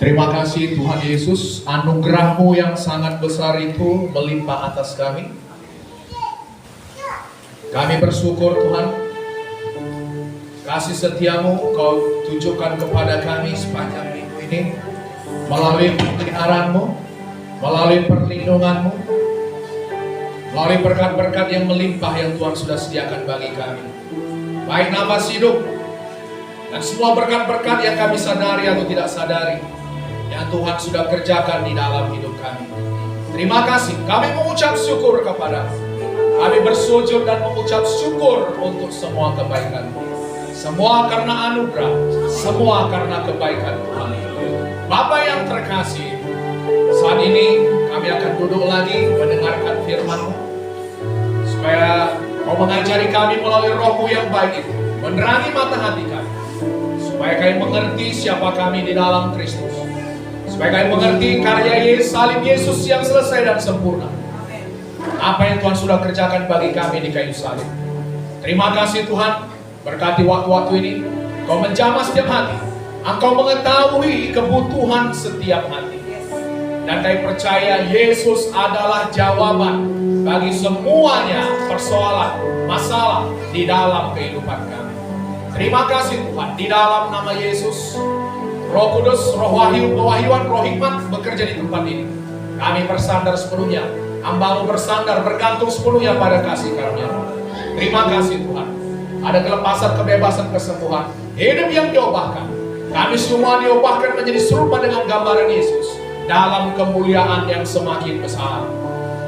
Terima kasih Tuhan Yesus, anugerah-Mu yang sangat besar itu melimpah atas kami. Kami bersyukur Tuhan, kasih setia-Mu Kau tunjukkan kepada kami sepanjang minggu ini, melalui pemeliharaan-Mu, melalui perlindungan-Mu, melalui berkat-berkat yang melimpah yang Tuhan sudah sediakan bagi kami. Baik nafas hidup, dan semua berkat-berkat yang kami sadari atau tidak sadari, yang Tuhan sudah kerjakan di dalam hidup kami. Terima kasih, kami mengucap syukur kepada-Mu. Kami bersujud dan mengucap syukur untuk semua kebaikan. Semua karena anugerah, semua karena kebaikan Tuhan. Bapa yang terkasih, saat ini kami akan duduk lagi mendengarkan firman-Mu, supaya Kau mengajari kami melalui Roh-Mu yang baik itu, menerangi mata hati kami, supaya kami mengerti siapa kami di dalam Kristus, supaya kami mengerti karya salib Yesus yang selesai dan sempurna, apa yang Tuhan sudah kerjakan bagi kami di kayu salib. Terima kasih Tuhan, berkati waktu-waktu ini, Kau menjamah setiap hati, Engkau mengetahui kebutuhan setiap hati, dan kami percaya Yesus adalah jawaban bagi semuanya persoalan, masalah di dalam kehidupan kami. Terima kasih Tuhan, di dalam nama Yesus, Roh Kudus, Roh Wahyu, Pewahyuan, Roh Hikmat bekerja di tempat ini. Kami bersandar sepenuhnya, hamba-Mu bersandar bergantung sepenuhnya pada kasih karunia-Mu. Terima kasih Tuhan, ada kelepasan, kebebasan, kesembuhan, hidup yang diubahkan. Kami semua diubahkan menjadi serupa dengan gambaran Yesus dalam kemuliaan yang semakin besar.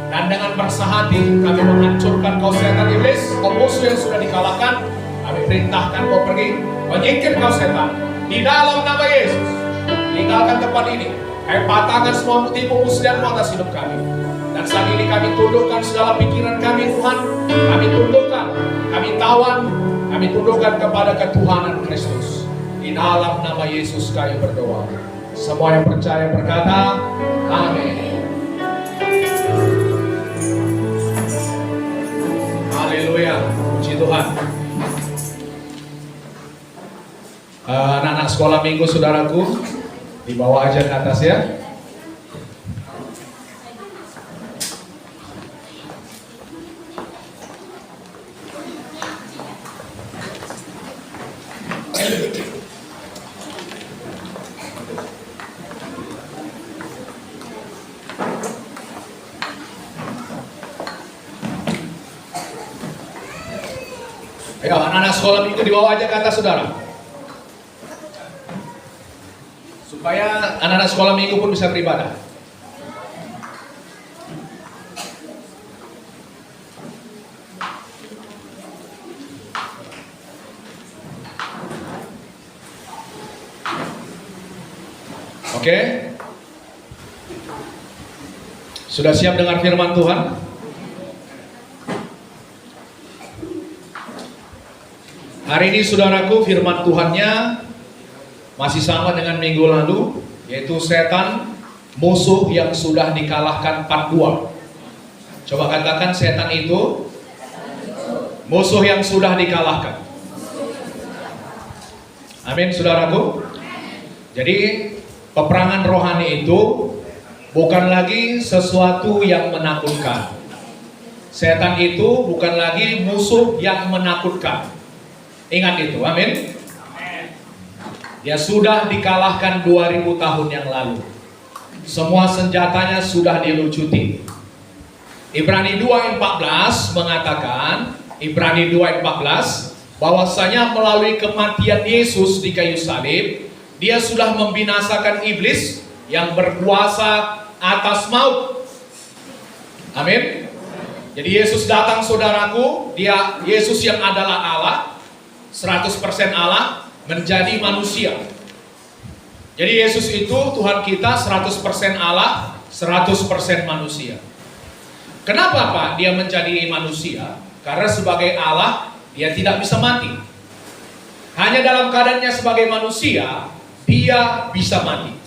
Dan dengan bersah hati kami menghancurkan kau setan iblis, kau musuh yang sudah dikalahkan. Kami perintahkan kau pergi, menyingkir kau setan di dalam nama Yesus. Tinggalkan tempat ini. Kami patahkan semua tipu muslihat atas hidup kami. Dan saat ini kami tundukkan segala pikiran kami Tuhan. Kami tundukkan, kami tawan, kami tundukkan kepada ketuhanan Kristus. Di dalam nama Yesus kami berdoa. Semua yang percaya berkata, amin. Haleluya, puji Tuhan. Anak-anak sekolah minggu saudaraku, dibawa aja ke atas ya. Ayo anak-anak sekolah minggu dibawa aja ke atas saudara, supaya anak-anak sekolah minggu pun bisa beribadah. Oke? Sudah siap dengar firman Tuhan? Hari ini saudaraku, firman Tuhannya masih sama dengan minggu lalu, yaitu setan, musuh yang sudah dikalahkan part 2. Coba katakan, setan itu musuh yang sudah dikalahkan. Amin saudaraku. Jadi peperangan rohani itu bukan lagi sesuatu yang menakutkan. Setan itu bukan lagi musuh yang menakutkan. Ingat itu, amin. Dia sudah dikalahkan 2000 tahun yang lalu. Semua senjatanya sudah dilucuti. Ibrani 2:14 mengatakan, Ibrani 2:14, bahwasanya melalui kematian Yesus di kayu salib, Dia sudah membinasakan iblis yang berkuasa atas maut. Amin. Jadi Yesus datang saudaraku, Dia Yesus yang adalah Allah, 100% Allah menjadi manusia. Jadi Yesus itu Tuhan kita 100% Allah, 100% manusia. Kenapa Pak Dia menjadi manusia? Karena sebagai Allah Dia tidak bisa mati. Hanya dalam keadaannya sebagai manusia Dia bisa mati.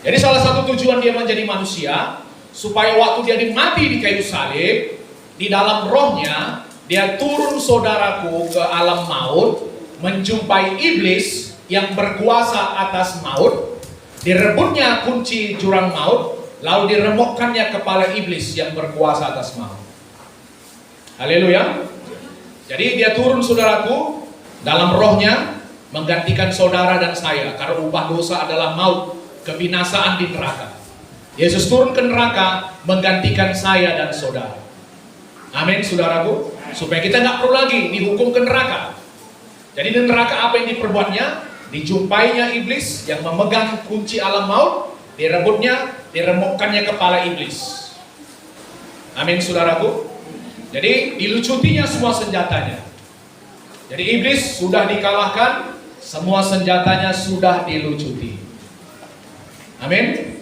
Jadi salah satu tujuan Dia menjadi manusia, supaya waktu Dia mati di kayu salib, di dalam rohnya Dia turun saudaraku ke alam maut, menjumpai iblis yang berkuasa atas maut, Direbutnya kunci jurang maut, lalu diremukkannya kepala iblis yang berkuasa atas maut. Haleluya. Jadi dia turun, saudaraku, dalam rohnya menggantikan saudara dan saya, karena upah dosa adalah maut, kebinasaan di neraka. Yesus turun ke neraka menggantikan saya dan saudara. Amin, saudaraku. Supaya kita nggak perlu lagi dihukum ke neraka. Jadi di neraka apa yang diperbuatnya? Dijumpainya iblis yang memegang kunci alam maut, direbutnya, diremukkannya kepala iblis. Amin, saudaraku. Jadi dilucutinya semua senjatanya. Jadi iblis sudah dikalahkan, semua senjatanya sudah dilucuti. Amin.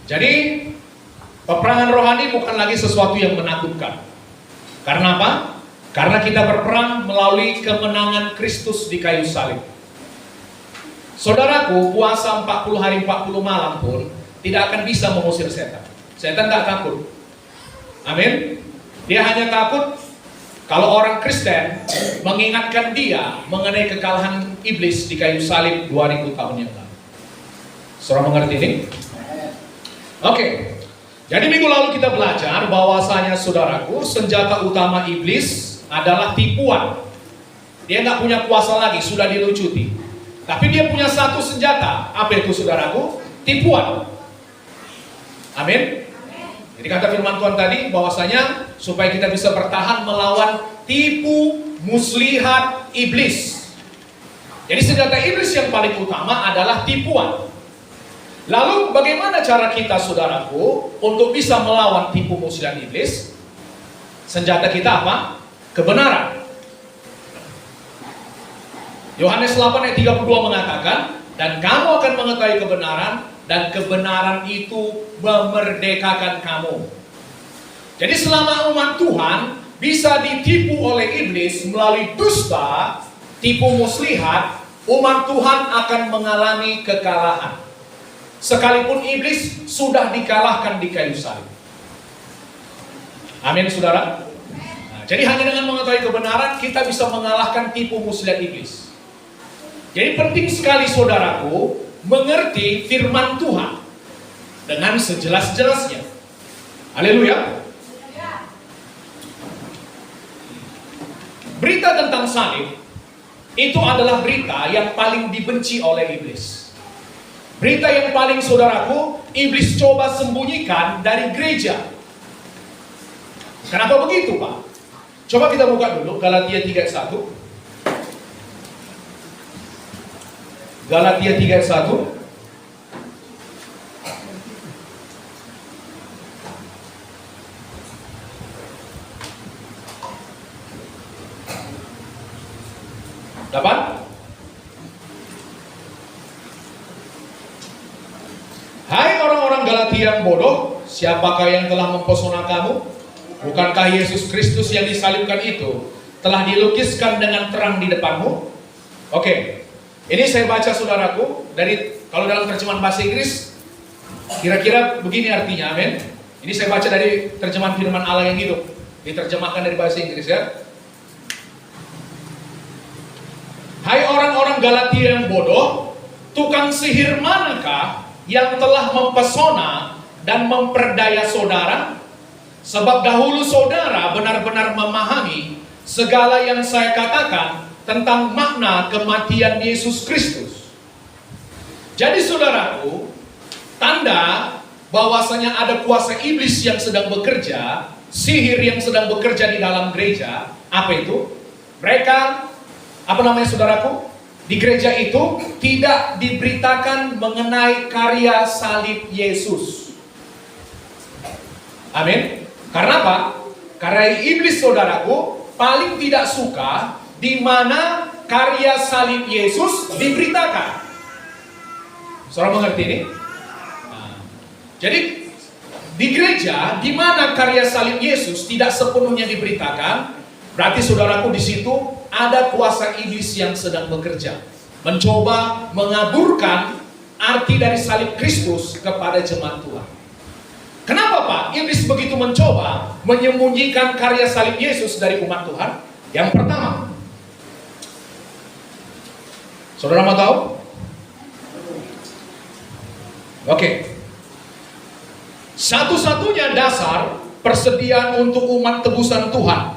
Jadi peperangan rohani bukan lagi sesuatu yang menakutkan. Karena apa? Karena kita berperang melalui kemenangan Kristus di kayu salib. Saudaraku, puasa 40 hari 40 malam pun tidak akan bisa mengusir setan. Setan tak takut. Amin. Dia hanya takut kalau orang Kristen mengingatkan dia mengenai kekalahan iblis di kayu salib 2000 tahun yang lalu. Saudara mengerti ini? Oke. Jadi minggu lalu kita belajar bahwasanya, saudaraku, senjata utama iblis adalah tipuan. Dia nggak punya kuasa lagi, sudah dilucuti. Tapi dia punya satu senjata. Apa itu, saudaraku? Tipuan. Amin. Jadi kata firman Tuhan tadi bahwasanya supaya kita bisa bertahan melawan tipu muslihat iblis. Jadi senjata iblis yang paling utama adalah tipuan. Lalu bagaimana cara kita, saudaraku, untuk bisa melawan tipu muslihat iblis? Senjata kita apa? Kebenaran. Yohanes 8 ayat 32 mengatakan, dan kamu akan mengetahui kebenaran, dan kebenaran itu memerdekakan kamu. Jadi selama umat Tuhan bisa ditipu oleh iblis melalui dusta, tipu muslihat, umat Tuhan akan mengalami kekalahan. Sekalipun iblis sudah dikalahkan di kayu salib. Amin, saudara. Nah, jadi hanya dengan mengetahui kebenaran kita bisa mengalahkan tipu muslihat iblis. Jadi penting sekali, saudaraku, mengerti firman Tuhan dengan sejelas-jelasnya. Haleluya. Berita tentang salib itu adalah berita yang paling dibenci oleh iblis. Berita yang paling, saudaraku, iblis coba sembunyikan dari gereja. Kenapa begitu, Pak? Coba kita buka dulu Galatia 3:1. Galatia 3:1. Dapat? Hai orang-orang Galatia yang bodoh, siapakah yang telah mempesona kamu? Bukankah Yesus Kristus yang disalibkan itu telah dilukiskan dengan terang di depanmu? Oke. Ini saya baca, saudaraku, dari, kalau dalam terjemahan bahasa Inggris kira-kira begini artinya, amin. Ini saya baca dari terjemahan firman Allah yang hidup, diterjemahkan dari bahasa Inggris, ya. Hai orang-orang Galatia yang bodoh, tukang sihir manakah yang telah mempesona dan memperdaya saudara? Sebab dahulu saudara benar-benar memahami segala yang saya katakan tentang makna kematian Yesus Kristus. Jadi, saudaraku, tanda bahwasanya ada kuasa iblis yang sedang bekerja, sihir yang sedang bekerja di dalam gereja, apa itu? Mereka, apa namanya, saudaraku? Di gereja itu tidak diberitakan mengenai karya salib Yesus. Amin. Karena apa? Karena iblis, saudaraku, paling tidak suka di mana karya salib Yesus diberitakan. Saudara mengerti ini? Nah, jadi di gereja di mana karya salib Yesus tidak sepenuhnya diberitakan, berarti, saudaraku, di situ ada kuasa iblis yang sedang bekerja, mencoba mengaburkan arti dari salib Kristus kepada jemaat Tuhan. Kenapa, Pak? Iblis begitu mencoba menyembunyikan karya salib Yesus dari umat Tuhan? Yang pertama, saudara mau tahu? Oke. Satu-satunya dasar persediaan untuk umat tebusan Tuhan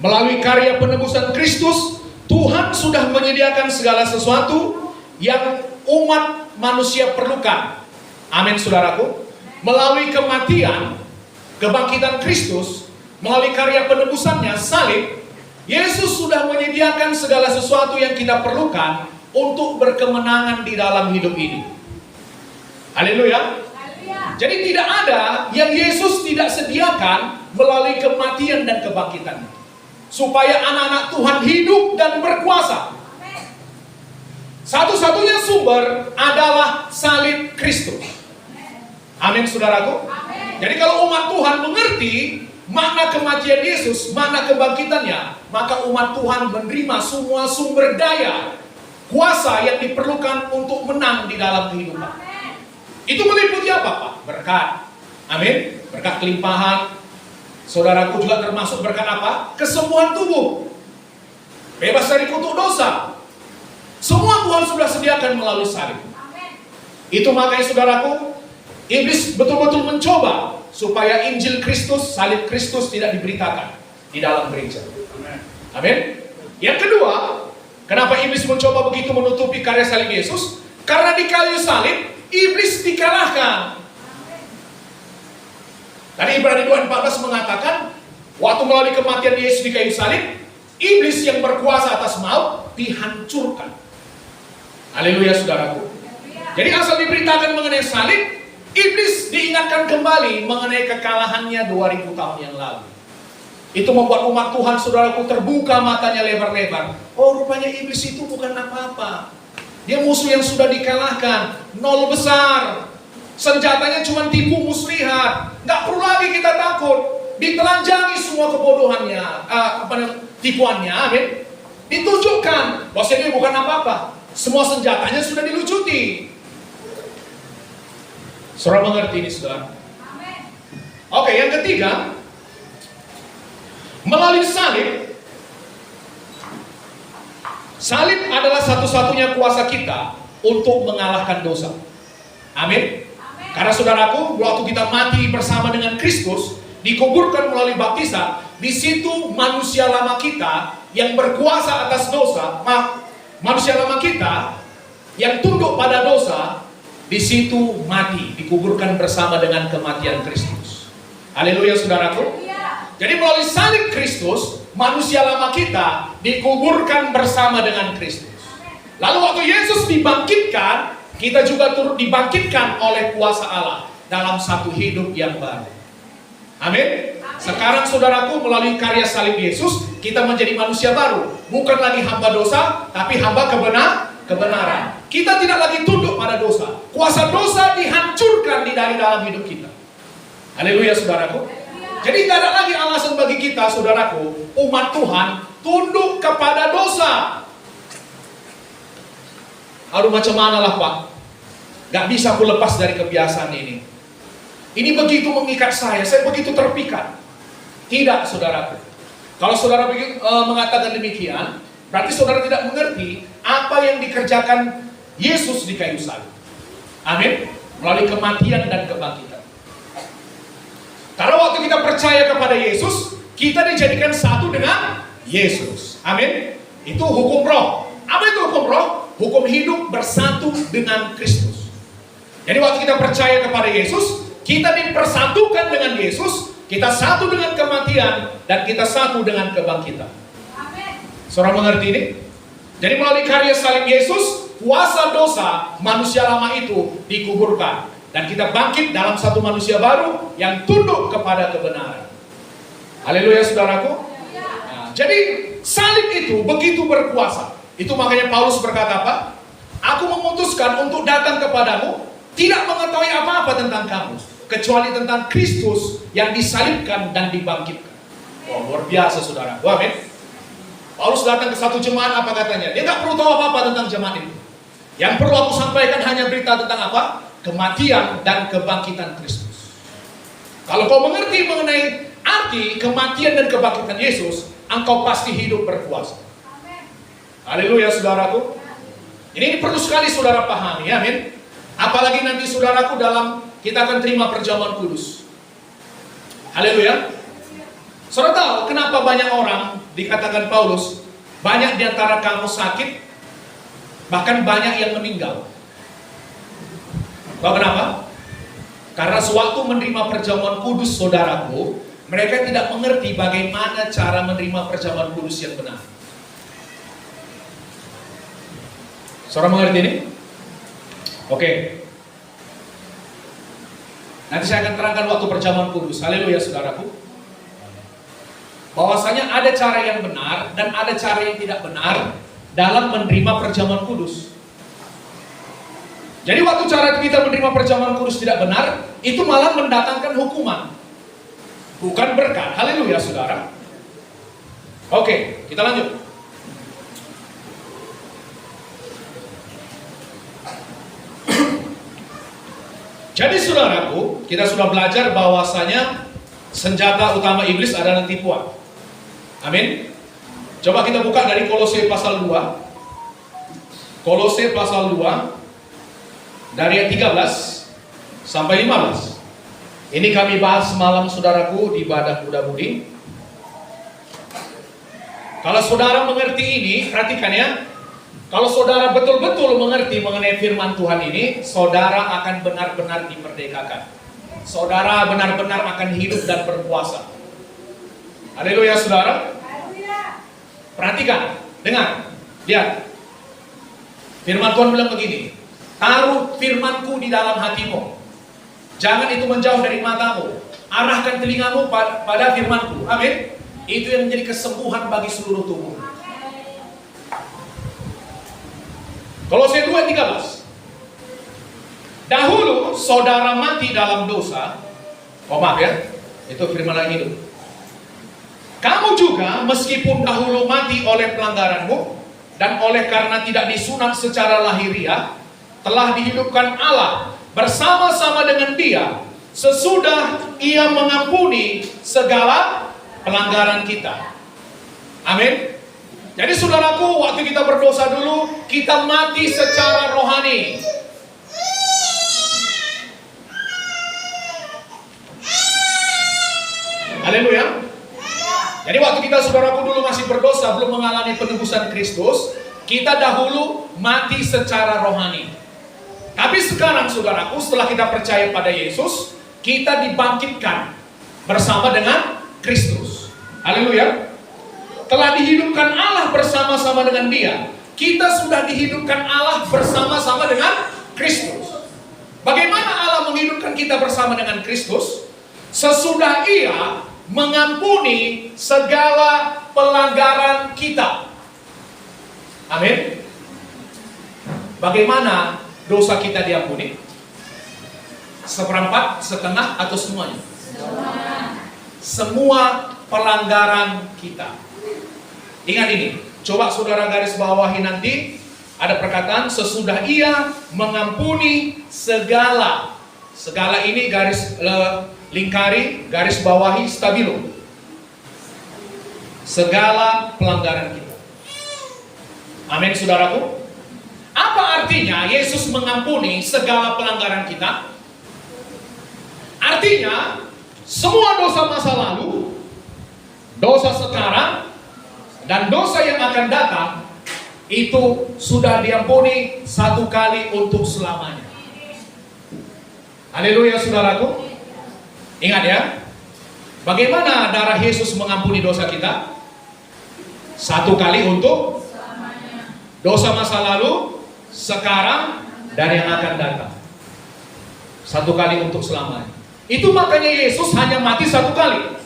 melalui karya penebusan Kristus, Tuhan sudah menyediakan segala sesuatu yang umat manusia perlukan. Amin, saudaraku. Melalui kematian, kebangkitan Kristus, melalui karya penebusannya, salib, Yesus sudah menyediakan segala sesuatu yang kita perlukan untuk berkemenangan di dalam hidup ini. Haleluya. Jadi tidak ada yang Yesus tidak sediakan melalui kematian dan kebangkitan, supaya anak-anak Tuhan hidup dan berkuasa. Satu-satunya sumber adalah salib Kristus. Amin, saudaraku. Jadi kalau umat Tuhan mengerti makna kematian Yesus, makna kebangkitannya, maka umat Tuhan menerima semua sumber daya, kuasa yang diperlukan untuk menang di dalam kehidupan. Itu meliputi apa, Pak? Berkat. Amin. Berkat kelimpahan. Saudaraku juga termasuk berkat apa? Kesembuhan tubuh. Bebas dari kutuk dosa. Semua Tuhan sudah sediakan melalui salib. Itu makanya saudaraku, iblis betul-betul mencoba supaya Injil Kristus, salib Kristus tidak diberitakan di dalam gereja. Amin. Yang kedua, kenapa iblis mencoba begitu menutupi karya salib Yesus? Karena di kayu salib iblis dikalahkan. Tadi Ibrani 2:14 mengatakan, waktu melalui kematian Yesus di kayu salib, iblis yang berkuasa atas maut dihancurkan. Haleluya, saudaraku. Jadi asal diberitakan mengenai salib, iblis diingatkan kembali mengenai kekalahannya 2000 tahun yang lalu. Itu membuat umat Tuhan, saudaraku, terbuka matanya lebar-lebar. Oh, rupanya iblis itu bukan apa-apa. Dia musuh yang sudah dikalahkan, nol besar. Senjatanya cuma tipu muslihat. Nggak perlu lagi kita takut. Ditelanjangi semua kebodohannya, tipuannya, amin. Ditunjukkan bahwa dia bukan apa-apa. Semua senjatanya sudah dilucuti. Saudara mengerti ini, saudara? Oke, yang ketiga, melalui salib. Salib adalah satu-satunya kuasa kita untuk mengalahkan dosa. Amin. Karena saudaraku, waktu kita mati bersama dengan Kristus, dikuburkan melalui baptisan, di situ manusia lama kita yang berkuasa atas dosa, manusia lama kita yang tunduk pada dosa, di situ mati, dikuburkan bersama dengan kematian Kristus. Haleluya, saudaraku. Jadi melalui salib Kristus, manusia lama kita dikuburkan bersama dengan Kristus. Lalu waktu Yesus dibangkitkan, kita juga turut dibangkitkan oleh kuasa Allah dalam satu hidup yang baru. Amin. Sekarang saudaraku, melalui karya salib Yesus, kita menjadi manusia baru. Bukan lagi hamba dosa, tapi hamba kebenaran. Kita tidak lagi tunduk pada dosa. Kuasa dosa dihancurkan dari dalam hidup kita. Haleluya, saudaraku. Jadi tidak ada lagi alasan bagi kita, saudaraku, umat Tuhan, tunduk kepada dosa. Aduh, macam mana lah, Pak? Gak bisa aku lepas dari kebiasaan ini. Ini begitu mengikat saya begitu terpikat. Tidak, saudaraku. Kalau saudara mengatakan demikian, berarti saudara tidak mengerti apa yang dikerjakan Yesus di kayu salib. Amin. Melalui kematian dan kebangkitan. Karena waktu kita percaya kepada Yesus, kita dijadikan satu dengan Yesus. Amin. Itu hukum roh. Apa itu hukum roh? Hukum hidup bersatu dengan Kristus. Jadi waktu kita percaya kepada Yesus, kita dipersatukan dengan Yesus, kita satu dengan kematian, dan kita satu dengan kebangkitan. Amin. Saudara mengerti ini? Jadi melalui karya salib Yesus, kuasa dosa manusia lama itu dikuburkan. Dan kita bangkit dalam satu manusia baru yang tunduk kepada kebenaran. Haleluya, saudaraku. Nah, jadi salib itu begitu berkuasa. Itu makanya Paulus berkata apa? Aku memutuskan untuk datang kepadamu, tidak mengetahui apa-apa tentang kamu, kecuali tentang Kristus yang disalibkan dan dibangkitkan. Wah, luar biasa, saudaraku. Amin. Paulus datang ke satu jemaat, apa katanya? Dia nggak perlu tahu apa-apa tentang jemaat itu. Yang perlu aku sampaikan hanya berita tentang apa? Kematian dan kebangkitan Kristus. Kalau kau mengerti mengenai arti kematian dan kebangkitan Yesus, engkau pasti hidup berkuasa. Haleluya, saudaraku. Ini perlu sekali saudara pahami, amin. Apalagi nanti saudaraku kita akan terima perjamuan kudus. Haleluya. Saudara tahu kenapa banyak orang, dikatakan Paulus, banyak di antara kamu sakit, bahkan banyak yang meninggal. Tahu kenapa? Karena sewaktu menerima perjamuan kudus, saudaraku, mereka tidak mengerti bagaimana cara menerima perjamuan kudus yang benar. Saudara mengerti ini? Oke. Nanti saya akan terangkan waktu perjamuan kudus. Haleluya saudaraku. Bahwasanya ada cara yang benar dan ada cara yang tidak benar dalam menerima perjamuan kudus. Jadi waktu cara kita menerima perjamuan kudus tidak benar, itu malah mendatangkan hukuman, bukan berkat. Haleluya saudara. Oke, kita lanjut. Jadi saudaraku, kita sudah belajar bahwasanya senjata utama iblis adalah tipuan. Amin. Coba kita buka dari Kolose pasal 2. Kolose pasal 2 dari ayat 13 sampai 15. Ini kami bahas semalam saudaraku di ibadah muda-mudi. Kalau saudara mengerti ini, perhatikan ya. Kalau saudara betul-betul mengerti mengenai firman Tuhan ini, saudara akan benar-benar diperdekakan. Saudara benar-benar akan hidup dan berkuasa. Haleluya saudara. Perhatikan, dengar, lihat. Firman Tuhan bilang begini, taruh firmanku di dalam hatimu. Jangan itu menjauh dari matamu. Arahkan telingamu pada firmanku. Amin. Itu yang menjadi kesembuhan bagi seluruh tubuh. Kolose 2:13. Dahulu saudara mati dalam dosa. Oh maaf ya, itu firman yang hidup. Kamu juga meskipun dahulu mati oleh pelanggaranmu dan oleh karena tidak disunat secara lahiriah, telah dihidupkan Allah bersama-sama dengan Dia sesudah Ia mengampuni segala pelanggaran kita. Amin. Jadi saudaraku, waktu kita berdosa dulu, kita mati secara rohani. Haleluya. Jadi waktu kita saudaraku dulu masih berdosa, belum mengalami penebusan Kristus, kita dahulu mati secara rohani. Tapi sekarang saudaraku, setelah kita percaya pada Yesus, kita dibangkitkan bersama dengan Kristus. Haleluya. Telah dihidupkan Allah bersama-sama dengan Dia. Kita sudah dihidupkan Allah bersama-sama dengan Kristus. Bagaimana Allah menghidupkan kita bersama dengan Kristus? Sesudah Ia mengampuni segala pelanggaran kita. Amin. Bagaimana dosa kita diampuni? Seperempat, setengah, atau semuanya? Semua pelanggaran kita. Ingat ini, coba saudara garis bawahi nanti, ada perkataan sesudah Ia mengampuni segala. Segala ini garis lingkari, garis bawahi, stabilo. Segala pelanggaran kita. Amin saudaraku. Apa artinya Yesus mengampuni segala pelanggaran kita? Artinya semua dosa masa lalu, dosa sekarang, dan dosa yang akan datang itu sudah diampuni satu kali untuk selamanya. Haleluya saudaraku. Ingat ya, bagaimana darah Yesus mengampuni dosa kita? Satu kali untuk selamanya. Dosa masa lalu, sekarang, dan yang akan datang. Satu kali untuk selamanya. Itu makanya Yesus hanya mati satu kali.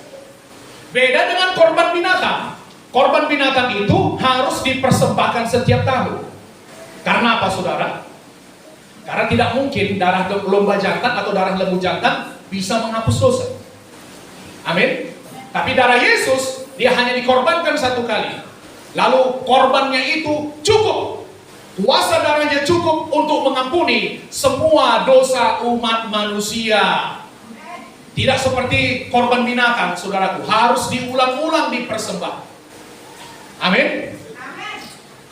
Beda dengan korban binatang. Korban binatang itu harus dipersembahkan setiap tahun. Karena apa saudara? Karena tidak mungkin darah domba jantan atau darah lembu jantan bisa menghapus dosa. Amin. Tapi darah Yesus, Dia hanya dikorbankan satu kali. Lalu korbannya itu cukup. Kuasa darahnya cukup untuk mengampuni semua dosa umat manusia. Tidak seperti korban binatang saudaraku, harus diulang-ulang dipersembahkan. Amin.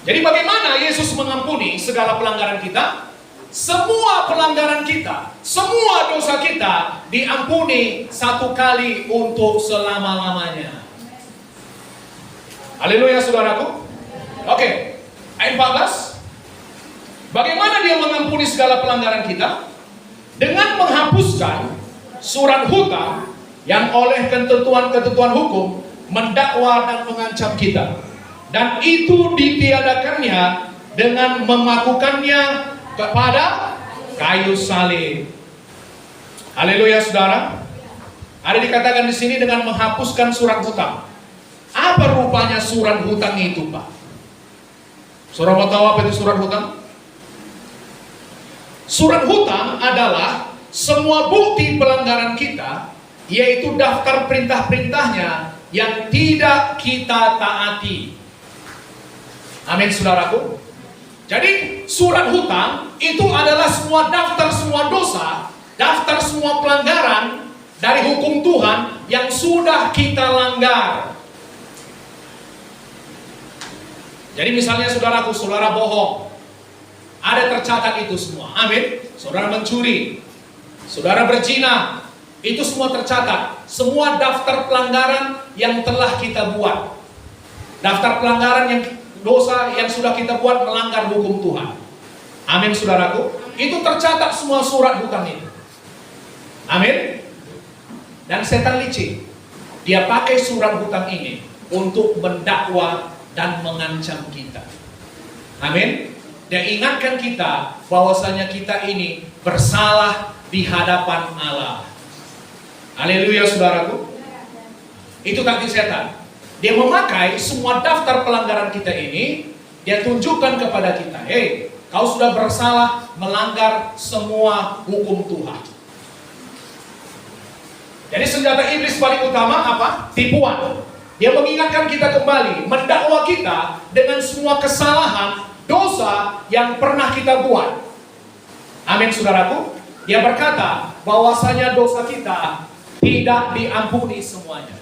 Jadi bagaimana Yesus mengampuni segala pelanggaran kita? semua pelanggaran kita, semua dosa kita diampuni satu kali untuk selama-lamanya. Haleluya saudaraku. Oke, ayat 14. Bagaimana dia mengampuni segala pelanggaran kita? Dengan menghapuskan surat hutang yang oleh ketentuan-ketentuan hukum mendakwa dan mengancam kita. Dan itu ditiadakannya dengan memakukannya kepada kayu salib. Haleluya saudara. Ada dikatakan di sini dengan menghapuskan surat hutang. Apa rupanya surat hutang itu, Pak? Saudara mau tahu apa itu surat hutang? Surat hutang adalah semua bukti pelanggaran kita, yaitu daftar perintah-perintahnya yang tidak kita taati. Amin saudaraku. Jadi surat hutang itu adalah semua daftar semua dosa, daftar semua pelanggaran dari hukum Tuhan yang sudah kita langgar. Jadi misalnya saudaraku, saudara bohong, ada tercatat itu semua. Amin. Saudara mencuri, saudara berzina, itu semua tercatat. Semua daftar pelanggaran yang telah kita buat, daftar pelanggaran yang dosa yang sudah kita buat melanggar hukum Tuhan. Amin saudaraku. Itu tercatat semua surat hutang itu. Amin. Dan setan licik, dia pakai surat hutang ini untuk mendakwa dan mengancam kita. Amin. Dia ingatkan kita bahwasanya kita ini bersalah di hadapan Allah. Haleluya saudaraku. Itu taktik setan. Dia memakai semua daftar pelanggaran kita ini, dia tunjukkan kepada kita, hey, kau sudah bersalah melanggar semua hukum Tuhan. Jadi senjata iblis paling utama apa? Tipuan. Dia mengingatkan kita kembali, mendakwa kita dengan semua kesalahan, dosa yang pernah kita buat. Amin saudaraku. Dia berkata bahwasanya dosa kita tidak diampuni semuanya.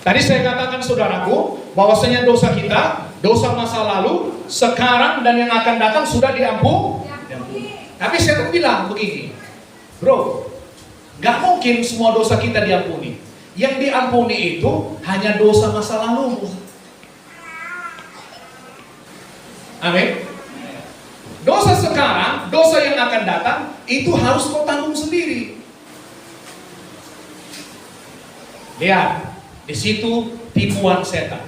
Tadi saya katakan saudaraku, bahwasanya dosa kita, dosa masa lalu, sekarang dan yang akan datang sudah diampuni. Tapi saya bilang begini, bro, gak mungkin semua dosa kita diampuni. Yang diampuni itu hanya dosa masa lalu. Amin. Dosa sekarang, dosa yang akan datang, itu harus kau tanggung sendiri. Lihat. Di situ tipuan setan.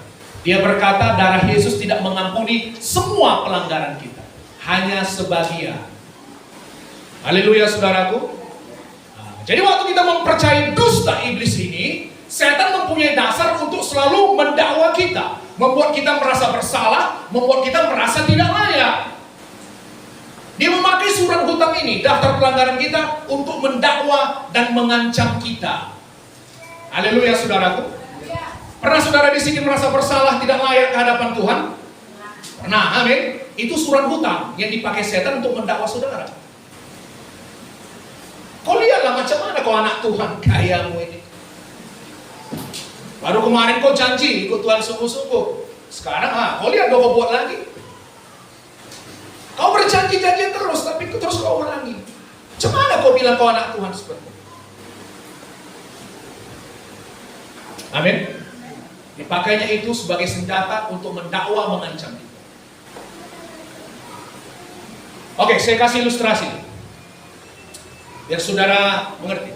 Dia berkata darah Yesus tidak mengampuni semua pelanggaran kita, hanya sebagian. Haleluya saudaraku. Jadi waktu kita mempercayai dusta iblis ini, setan mempunyai dasar untuk selalu mendakwa kita, membuat kita merasa bersalah, membuat kita merasa tidak layak. Dia memakai surat hutang ini, daftar pelanggaran kita, untuk mendakwa dan mengancam kita. Haleluya saudaraku. Pernah saudara di sini merasa bersalah, tidak layak ke hadapan Tuhan? Pernah, amin. Itu surat hutang yang dipakai setan untuk mendakwa saudara. Kau lihatlah macam mana kau anak Tuhan, gayamu ini. Baru kemarin kau janji ikut Tuhan sungguh-sungguh. Sekarang, kau lihat kau buat lagi. Kau berjanji-janji terus, tapi terus kau ulangi. Macam mana kau bilang kau anak Tuhan seperti itu? Amin. Dipakainya itu sebagai senjata untuk mendakwa, mengancam kita. Oke, saya kasih ilustrasi biar saudara mengerti.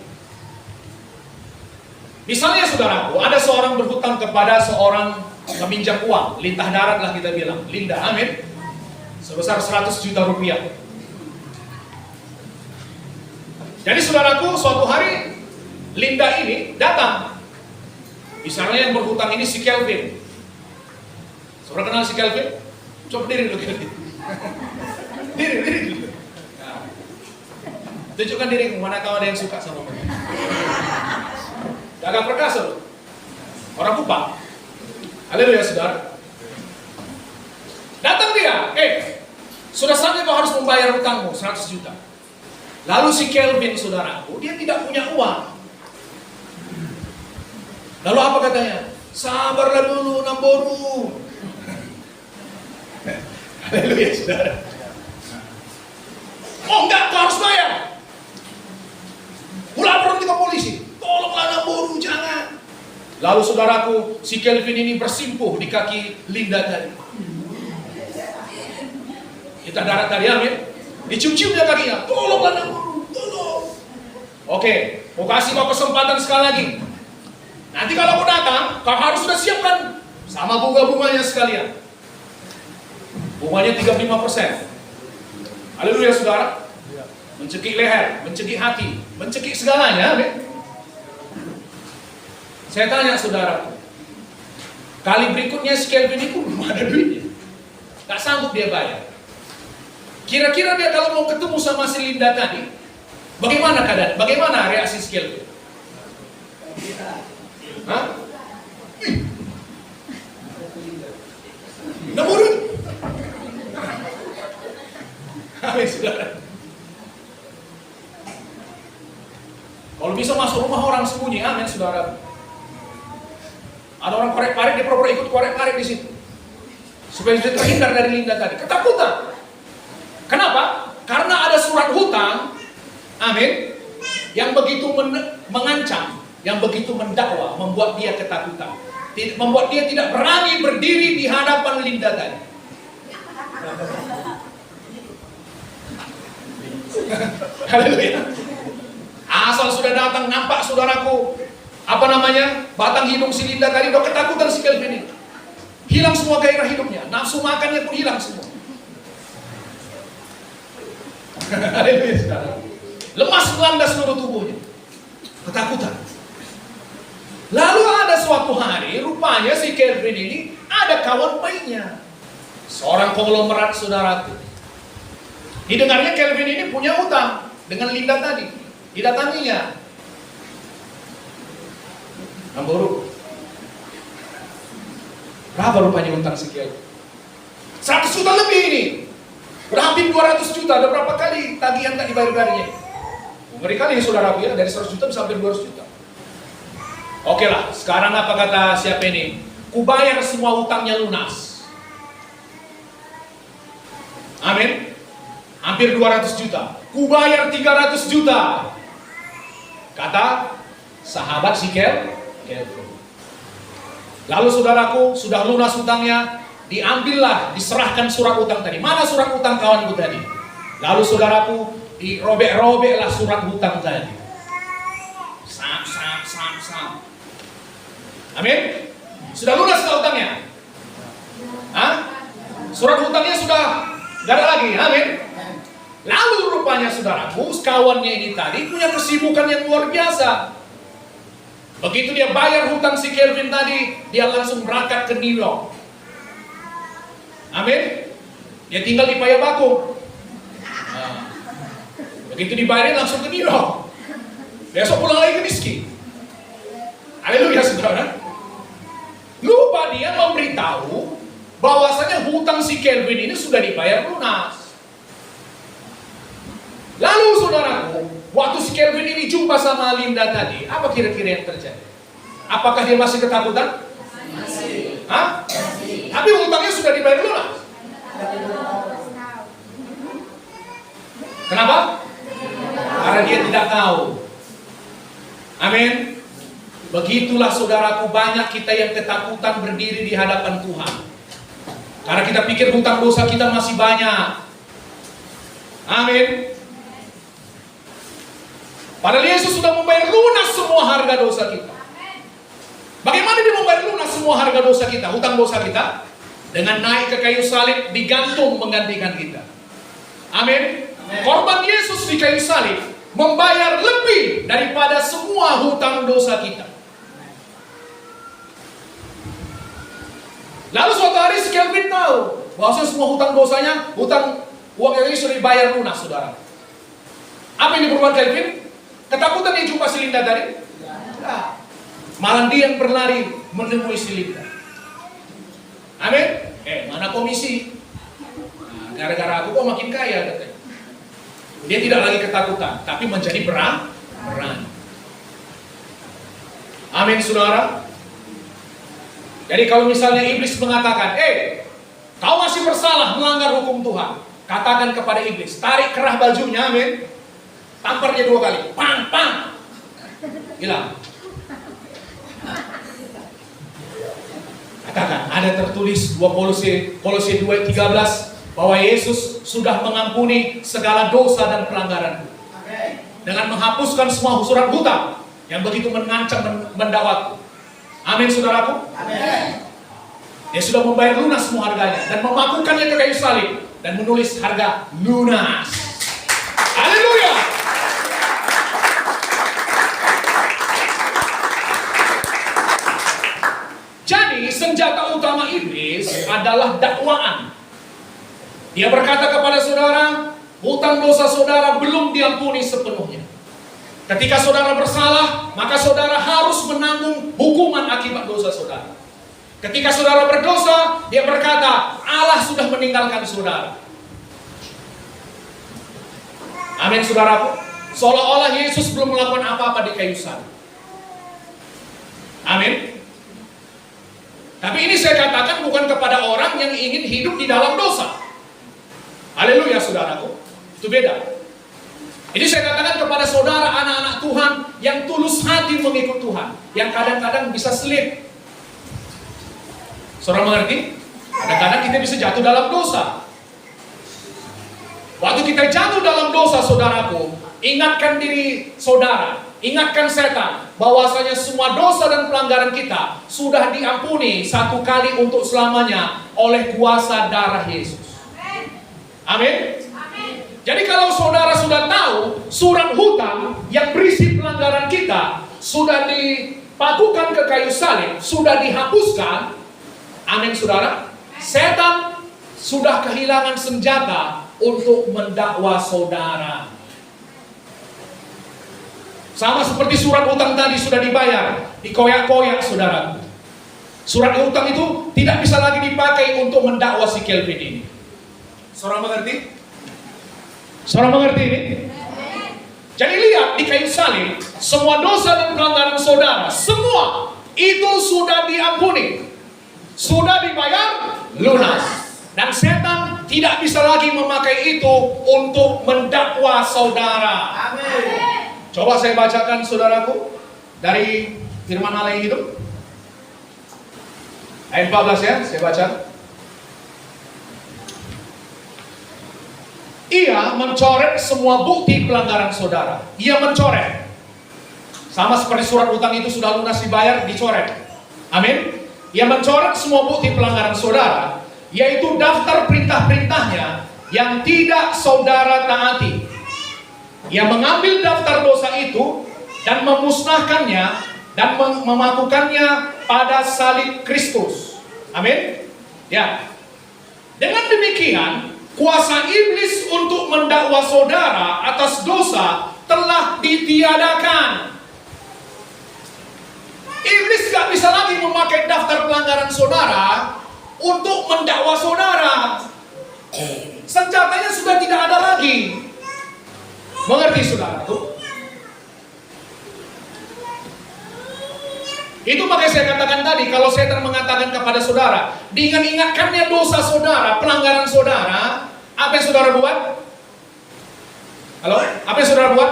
Misalnya saudaraku, ada seorang berhutang kepada seorang meminjam uang, lintah darat lah kita bilang, Linda, amin, sebesar 100 juta rupiah. Jadi saudaraku, suatu hari Linda ini datang. Misalnya yang berhutang ini si Kelvin. Saudara kenal si Kelvin? Coba diri dulu Kelvin. Diri dulu. Nah. Tunjukkan dirimu, mana tahu ada yang suka sama kamu. Gagah perkasa loh. Orang Kupang. Haleluya saudara. Datang dia, sudah saatnya kau harus membayar hutangmu 100 juta. Lalu si Kelvin saudaraku, dia tidak punya uang. Lalu apa katanya? Sabarlah dulu, Namboru. Haleluya saudara. Lalu saudaraku, si Kelvin ini bersimpuh di kaki Linda tadi. Kita darat tadi, amin. Dicium-cium dia kakinya, tolonglah nak guru, tolong. Oke, mau kasih kau kesempatan sekali lagi. Nanti kalau kau datang, kau harus sudah siapkan sama bunga-bunganya sekalian. Bunganya 35%. Haleluya saudara. Mencekik leher, mencekik hati, mencekik segalanya, amin. Saya tanya saudara, kali berikutnya si Kelvin itu belum ada duitnya, tak sanggup dia bayar. Kira-kira dia kalau mau ketemu sama si Linda tadi, bagaimana keadaan? Bagaimana reaksi si Kelvin? Hah? Namun, amin saudara. Kalau bisa masuk rumah orang sembunyi, amin saudara. Ada orang korek parit, dia pura-pura ikut korek parit di situ. Supaya dia terhindar dari Linda tadi. Ketakutan. Kenapa? Karena ada surat hutang, amin, yang begitu mengancam, yang begitu mendakwa, membuat dia ketakutan. Membuat dia tidak berani berdiri di hadapan Linda tadi. Haleluya. Asal sudah datang, nampak saudaraku, batang hidung si Linda tadi, udah ketakutan si Kelvin ini. Hilang semua gairah hidupnya, nafsu makannya pun hilang semua. Haleluya saudara. Lemas melanda seluruh tubuhnya, ketakutan. Lalu ada suatu hari, rupanya si Kelvin ini ada kawan baiknya, seorang konglomerat saudaraku. Didengarnya Kelvin ini punya utang dengan Linda tadi, didatanginya. Amburu, berapa rupanya utang si Kelvin? 100 juta lebih ini. Udah hampir 200 juta, ada berapa kali tagihan tak dibayar-bayarnya? Ngeri kali ya saudaraku ya, dari 100 juta bisa hampir 200 juta. Oke lah, sekarang apa kata siapa ini? Kubayar semua utangnya lunas. Amin. Hampir 200 juta. Kubayar 300 juta. Kata sahabat si Kelvin. Lalu saudaraku, sudah lunas hutangnya, diambillah, diserahkan surat utang tadi. Mana surat utang kawanku tadi? Lalu saudaraku, dirobek-robeklah surat hutang tadi. Sam. Amin. Sudah lunas ke hutangnya? Hah? Surat hutangnya sudah gak ada lagi, amin. Lalu rupanya saudaraku, kawannya ini tadi punya kesibukan yang luar biasa. Begitu dia bayar hutang si Kelvin tadi, dia langsung berangkat ke New York. Amin. Dia tinggal di Payakumbuh. Begitu dibayarin langsung ke New York. Besok pulang lagi ke Miski. Haleluya saudara. Lupa dia memberitahu bahwasanya hutang si Kelvin ini sudah dibayar lunas. Lalu saudaraku, waktu si Kelvin ini jumpa sama Linda tadi, apa kira-kira yang terjadi? Apakah dia masih ketakutan? Masih. Hah? Masih. Tapi hutangnya sudah dibayar lunas. Kenapa? Karena dia tidak tahu. Amin. Begitulah saudaraku, banyak kita yang ketakutan berdiri di hadapan Tuhan. Karena kita pikir hutang dosa kita masih banyak. Amin. Padahal Yesus sudah membayar lunas semua harga dosa kita. Bagaimana dia membayar lunas semua harga dosa kita, hutang dosa kita? Dengan naik ke kayu salib, digantung menggantikan kita. Amin. Korban Yesus di kayu salib membayar lebih daripada semua hutang dosa kita. Lalu suatu hari si Kelvin tahu bahwa semua hutang dosanya, hutang uang yang ini sudah dibayar lunas, saudara. Apa yang diperbuat Kelvin? Ketakutan dia jumpa si Linda tadi? Ya. Malah dia yang berlari menemui si Linda. Amin. Mana komisi? Nah, gara-gara aku kok makin kaya katanya. Dia tidak lagi ketakutan, tapi menjadi berani. Amin, saudara. Jadi kalau misalnya iblis mengatakan, kau masih bersalah melanggar hukum Tuhan, katakan kepada iblis, tarik kerah bajunya, amin. Tampar dia 2 kali, pang, hilang. Katakan, ada tertulis Kolose 2:13 bahwa Yesus sudah mengampuni segala dosa dan pelanggaran dengan menghapuskan semua surat hutang yang begitu mengancam mendakwaku. Amin, saudaraku. Amin. Dia sudah membayar lunas semua harganya dan memakukannya ke kayu salib dan menulis harga lunas. Haleluya. Jadi senjata utama iblis adalah dakwaan. Dia berkata kepada saudara, hutang dosa saudara belum diampuni sepenuhnya. Ketika saudara bersalah, maka saudara harus menanggung hukuman akibat dosa saudara. Ketika saudara berdosa, dia berkata, Allah sudah meninggalkan saudara. Amin, saudaraku. Seolah-olah Yesus belum melakukan apa-apa di kayu salib. Amin. Tapi ini saya katakan bukan kepada orang yang ingin hidup di dalam dosa. Haleluya, saudaraku. Itu beda. Ini saya katakan kepada saudara anak-anak Tuhan yang tulus hati mengikut Tuhan, yang kadang-kadang bisa selip. Saudara mengerti? Kadang-kadang kita bisa jatuh dalam dosa. Waktu kita jatuh dalam dosa, saudaraku, ingatkan diri saudara, ingatkan setan, bahwasanya semua dosa dan pelanggaran kita sudah diampuni satu kali untuk selamanya oleh kuasa darah Yesus. Amin. Jadi kalau saudara sudah tahu surat hutang yang berisi pelanggaran kita sudah dipakukan ke kayu salib, sudah dihapuskan, amin saudara, setan sudah kehilangan senjata untuk mendakwa saudara. Sama seperti surat hutang tadi sudah dibayar, dikoyak-koyak saudara. Surat hutang itu tidak bisa lagi dipakai untuk mendakwa si Kelvin ini. Saudara mengerti? Saudara mengerti ini? Jadi lihat di kayu salib, semua dosa dan pelanggaran saudara, semua itu sudah diampuni, sudah dibayar lunas. Dan setan tidak bisa lagi memakai itu untuk mendakwa saudara. Amin. Coba saya bacakan saudaraku dari firman Allah yang hidup. Ayat 14 ya, saya baca. Ia mencoret semua bukti pelanggaran saudara. Ia mencoret. Sama seperti surat hutang itu sudah lunas dibayar, dicoret. Amin. Ia mencoret semua bukti pelanggaran saudara, yaitu daftar perintah-perintahnya yang tidak saudara taati. Ia mengambil daftar dosa itu dan memusnahkannya dan memakukannya pada salib Kristus. Amin. Ya. Dengan demikian, kuasa iblis untuk mendakwa saudara atas dosa telah ditiadakan. Iblis gak bisa lagi memakai daftar pelanggaran saudara untuk mendakwa saudara. Senjatanya sudah tidak ada lagi. Mengerti saudara? Itu makanya saya katakan tadi, kalau setan mengatakan kepada saudara, diingat-ingatkannya dosa saudara, pelanggaran saudara, apa yang saudara buat? Halo? Apa yang saudara buat?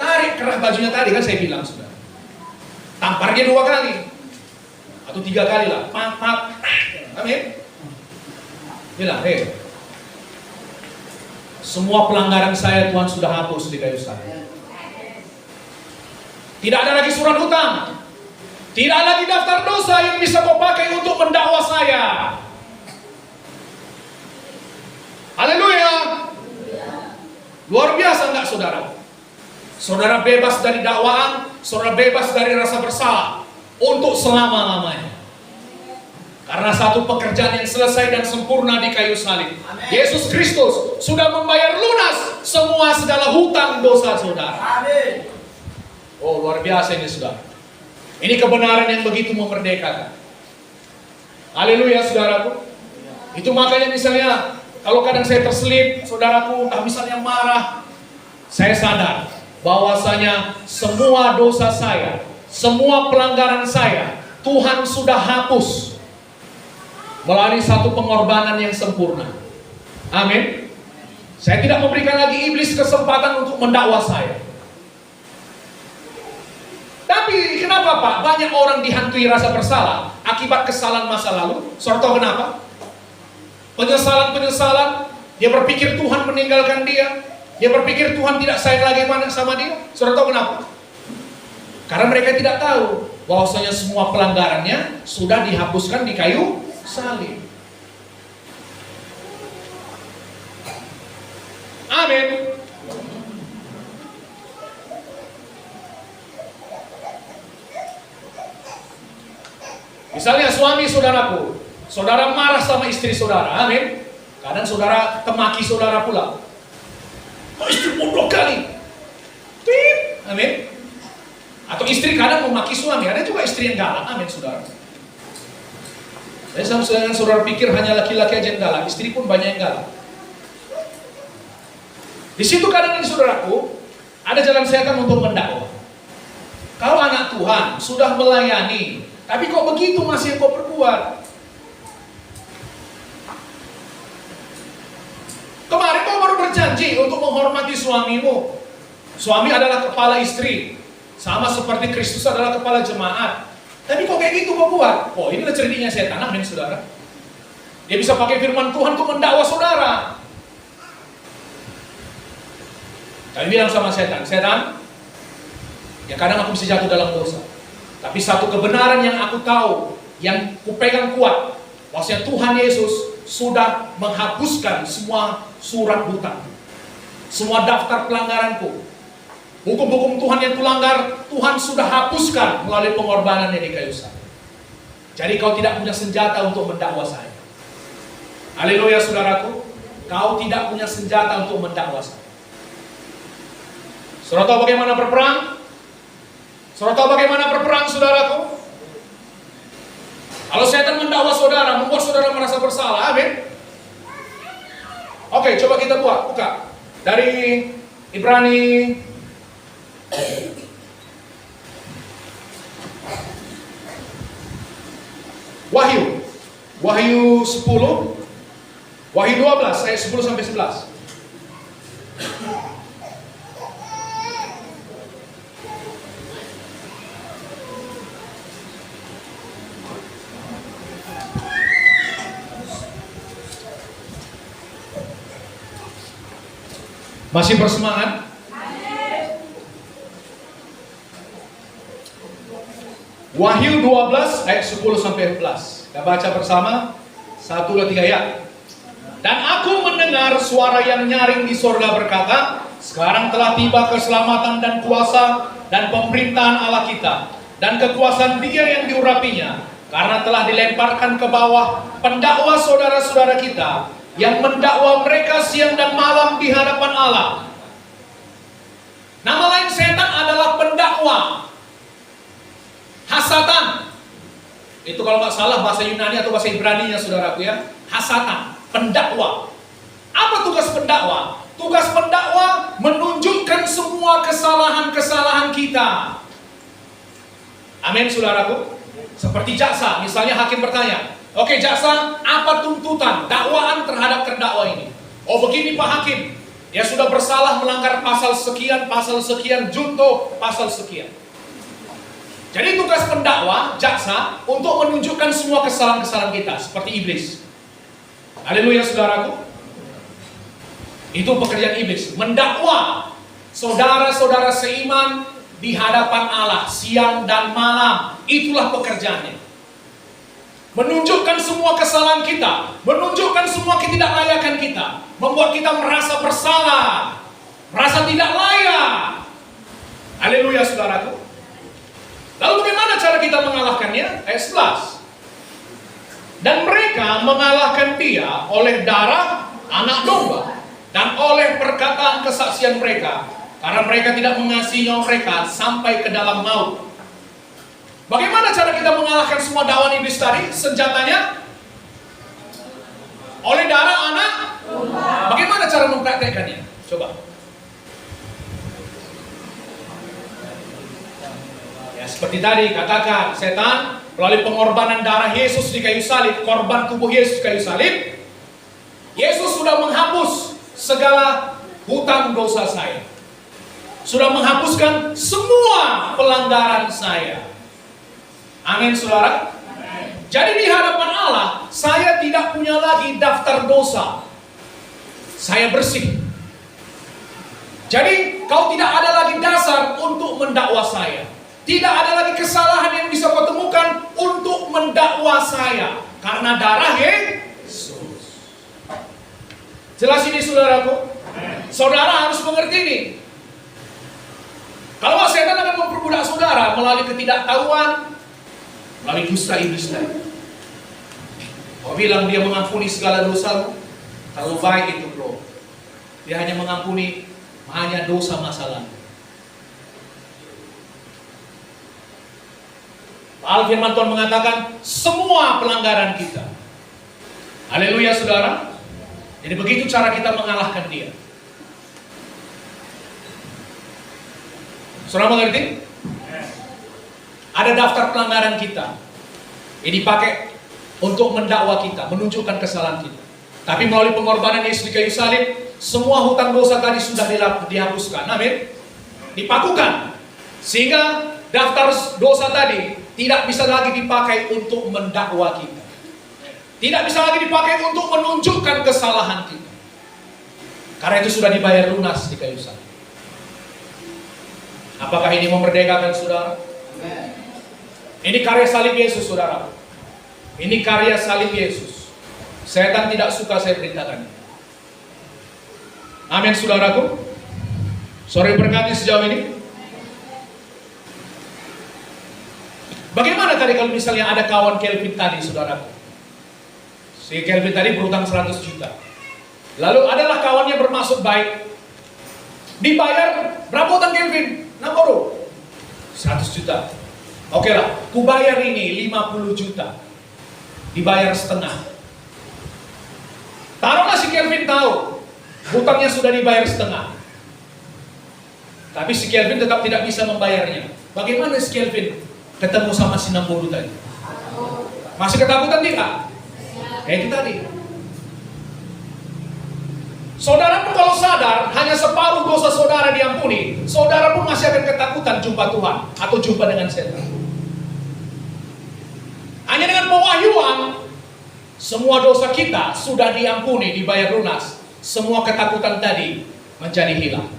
Tarik kerah bajunya tadi, kan saya bilang saudara. Tampar dia 2 kali. Atau 3 kali lah. Pat. Amin. Bilang, hei, semua pelanggaran saya Tuhan sudah hapus di kayu salib. Tidak ada lagi surat hutang. Tidak lagi daftar dosa yang bisa kau pakai untuk mendakwa saya. Haleluya. Luar biasa enggak saudara? Saudara bebas dari dakwaan, saudara bebas dari rasa bersalah untuk selama-lamanya. Karena satu pekerjaan yang selesai dan sempurna di kayu salib. Amen. Yesus Kristus sudah membayar lunas semua segala hutang dosa saudara. Amin. Oh, luar biasa ini saudara. Ini kebenaran yang begitu memerdekakan. Haleluya saudaraku. Itu makanya misalnya kalau kadang saya terselip, saudaraku, misalnya marah, saya sadar bahwasanya semua dosa saya, semua pelanggaran saya, Tuhan sudah hapus melalui satu pengorbanan yang sempurna. Amin. Saya tidak memberikan lagi iblis kesempatan untuk mendakwa saya. Tapi kenapa Kenapa Pak? Banyak orang dihantui rasa bersalah akibat kesalahan masa lalu. Saudara tahu kenapa? Penyesalan, dia berpikir Tuhan meninggalkan dia. Dia berpikir Tuhan tidak sayang lagi sama dia. Saudara tahu kenapa? Karena mereka tidak tahu bahwasanya semua pelanggarannya sudah dihapuskan di kayu salib. Amin. Misalnya suami saudaraku, saudara marah sama istri saudara, amin. Kadang saudara temaki saudara pula. Kok istri bodoh kali? Tip, amin. Atau istri kadang memaki suami, ada juga istri yang galak, amin saudara. Jadi sama saudara pikir hanya laki-laki aja yang galak, istri pun banyak yang galak. Di situ kadang ini saudaraku, ada jalan setan untuk mendakwah. Kau anak Tuhan, sudah melayani, tapi kok begitu masih kau perbuat? Kemarin kau baru berjanji untuk menghormati suamimu. Suami adalah kepala istri, sama seperti Kristus adalah kepala jemaat. Tapi kok kayak gitu kau buat? Oh, inilah cerdinya setan, amin saudara. Dia bisa pakai firman Tuhan untuk mendakwa saudara. Kami bilang sama setan, ya kadang aku bisa jatuh dalam dosa. Tapi satu kebenaran yang aku tahu, yang kupegang kuat, bahwasanya Tuhan Yesus sudah menghapuskan semua surat hutang, semua daftar pelanggaranku. Hukum-hukum Tuhan yang kulanggar, Tuhan sudah hapuskan melalui pengorbanannya di kayu salib. Jadi kau tidak punya senjata untuk mendakwa saya. Haleluya saudaraku, kau tidak punya senjata untuk mendakwa saya. Saudara tahu bagaimana berperang? Saudara tahu bagaimana berperang, saudaraku? Kalau setan mendakwa saudara, membuat saudara merasa bersalah, amin. Oke, coba kita buka. Dari Ibrani Wahyu 10, Wahyu 12 ayat 10 sampai 11. Masih bersemangat? Wahyu 12 ayat 10 sampai 11. Kita baca bersama. 1, 2, 3 ya. Dan aku mendengar suara yang nyaring di sorga berkata, sekarang telah tiba keselamatan dan kuasa dan pemerintahan Allah kita, dan kekuasaan Dia yang diurapinya, karena telah dilemparkan ke bawah pendakwa saudara-saudara kita yang mendakwa mereka siang dan malam di hadapan Allah. Nama lain setan adalah pendakwa, hasatan. Itu kalau nggak salah bahasa Yunani atau bahasa Ibrani-nya saudaraku ya. Hasatan, pendakwa. Apa tugas pendakwa? Tugas pendakwa menunjukkan semua kesalahan-kesalahan kita. Amin saudaraku. Seperti jaksa, misalnya hakim bertanya, oke jaksa, apa tuntutan dakwaan terhadap terdakwa ini? Oh begini Pak Hakim, dia sudah bersalah melanggar pasal sekian, junto pasal sekian. Jadi tugas pendakwa, jaksa, untuk menunjukkan semua kesalahan-kesalahan kita, seperti iblis. Haleluya saudaraku. Itu pekerjaan iblis, mendakwa saudara-saudara seiman di hadapan Allah siang dan malam. Itulah pekerjaannya. Menunjukkan semua kesalahan kita, menunjukkan semua ketidaklayakan kita, membuat kita merasa bersalah, merasa tidak layak. Haleluya saudaraku. Lalu bagaimana cara kita mengalahkannya? Ayat 11. Dan mereka mengalahkan dia oleh darah anak domba dan oleh perkataan kesaksian mereka, karena mereka tidak mengasihi nyawa mereka sampai ke dalam maut. Bagaimana cara kita mengalahkan semua dakwaan iblis tadi? Senjatanya oleh darah anak domba. Bagaimana cara mempraktekkannya? Coba. Ya, seperti tadi katakan, setan melalui pengorbanan darah Yesus di kayu salib, korban tubuh Yesus di kayu salib, Yesus sudah menghapus segala hutang dosa saya. Sudah menghapuskan semua pelanggaran saya. Amin, saudara. Jadi di hadapan Allah, saya tidak punya lagi daftar dosa. Saya bersih. Jadi kau tidak ada lagi dasar untuk mendakwa saya. Tidak ada lagi kesalahan yang bisa kau temukan untuk mendakwa saya. Karena darah Yesus. Jelas ini saudaraku? Saudara harus mengerti ini. Kalau setan akan memperbudak saudara melalui ketidaktahuan, melalui dusta iblis tadi. Kau bilang dia mengampuni segala dosamu, terlalu baik itu bro. Dia hanya mengampuni hanya dosa masa lalu. Firman Tuhan mengatakan semua pelanggaran kita. Haleluya saudara. Jadi begitu cara kita mengalahkan dia. Saudara mengerti? Ada daftar pelanggaran kita. Ini dipakai untuk mendakwa kita, menunjukkan kesalahan kita. Tapi melalui pengorbanan Yesus di kayu salib, semua hutang dosa tadi sudah dihapuskan. Amin. Dipakukan. Sehingga daftar dosa tadi tidak bisa lagi dipakai untuk mendakwa kita. Tidak bisa lagi dipakai untuk menunjukkan kesalahan kita. Karena itu sudah dibayar lunas di kayu salib. Apakah ini memerdekakan saudara? Ini karya salib Yesus saudara. Ini karya salib Yesus. Setan tidak suka saya beritakan. Amin saudaraku. Sore berkati sejauh ini. Bagaimana tadi kalau misalnya ada kawan Kelvin tadi saudaraku. Si Kelvin tadi berutang 100 juta. Lalu adalah kawannya bermaksud baik. Dibayar berapa utang Kelvin? 100 juta. Oke lah, kubayar ini 50 juta. Dibayar setengah. Taruhlah si Kelvin tahu hutangnya sudah dibayar setengah. Tapi si Kelvin tetap tidak bisa membayarnya. Bagaimana si Kelvin ketemu sama si 60 tadi? Masih ketakutan tidak? Kayak itu tadi. Saudara pun kalau sadar hanya separuh dosa saudara diampuni, saudara pun masih akan ketakutan jumpa Tuhan atau jumpa dengan setan. Hanya dengan pewahyuan semua dosa kita sudah diampuni, dibayar lunas. Semua ketakutan tadi menjadi hilang.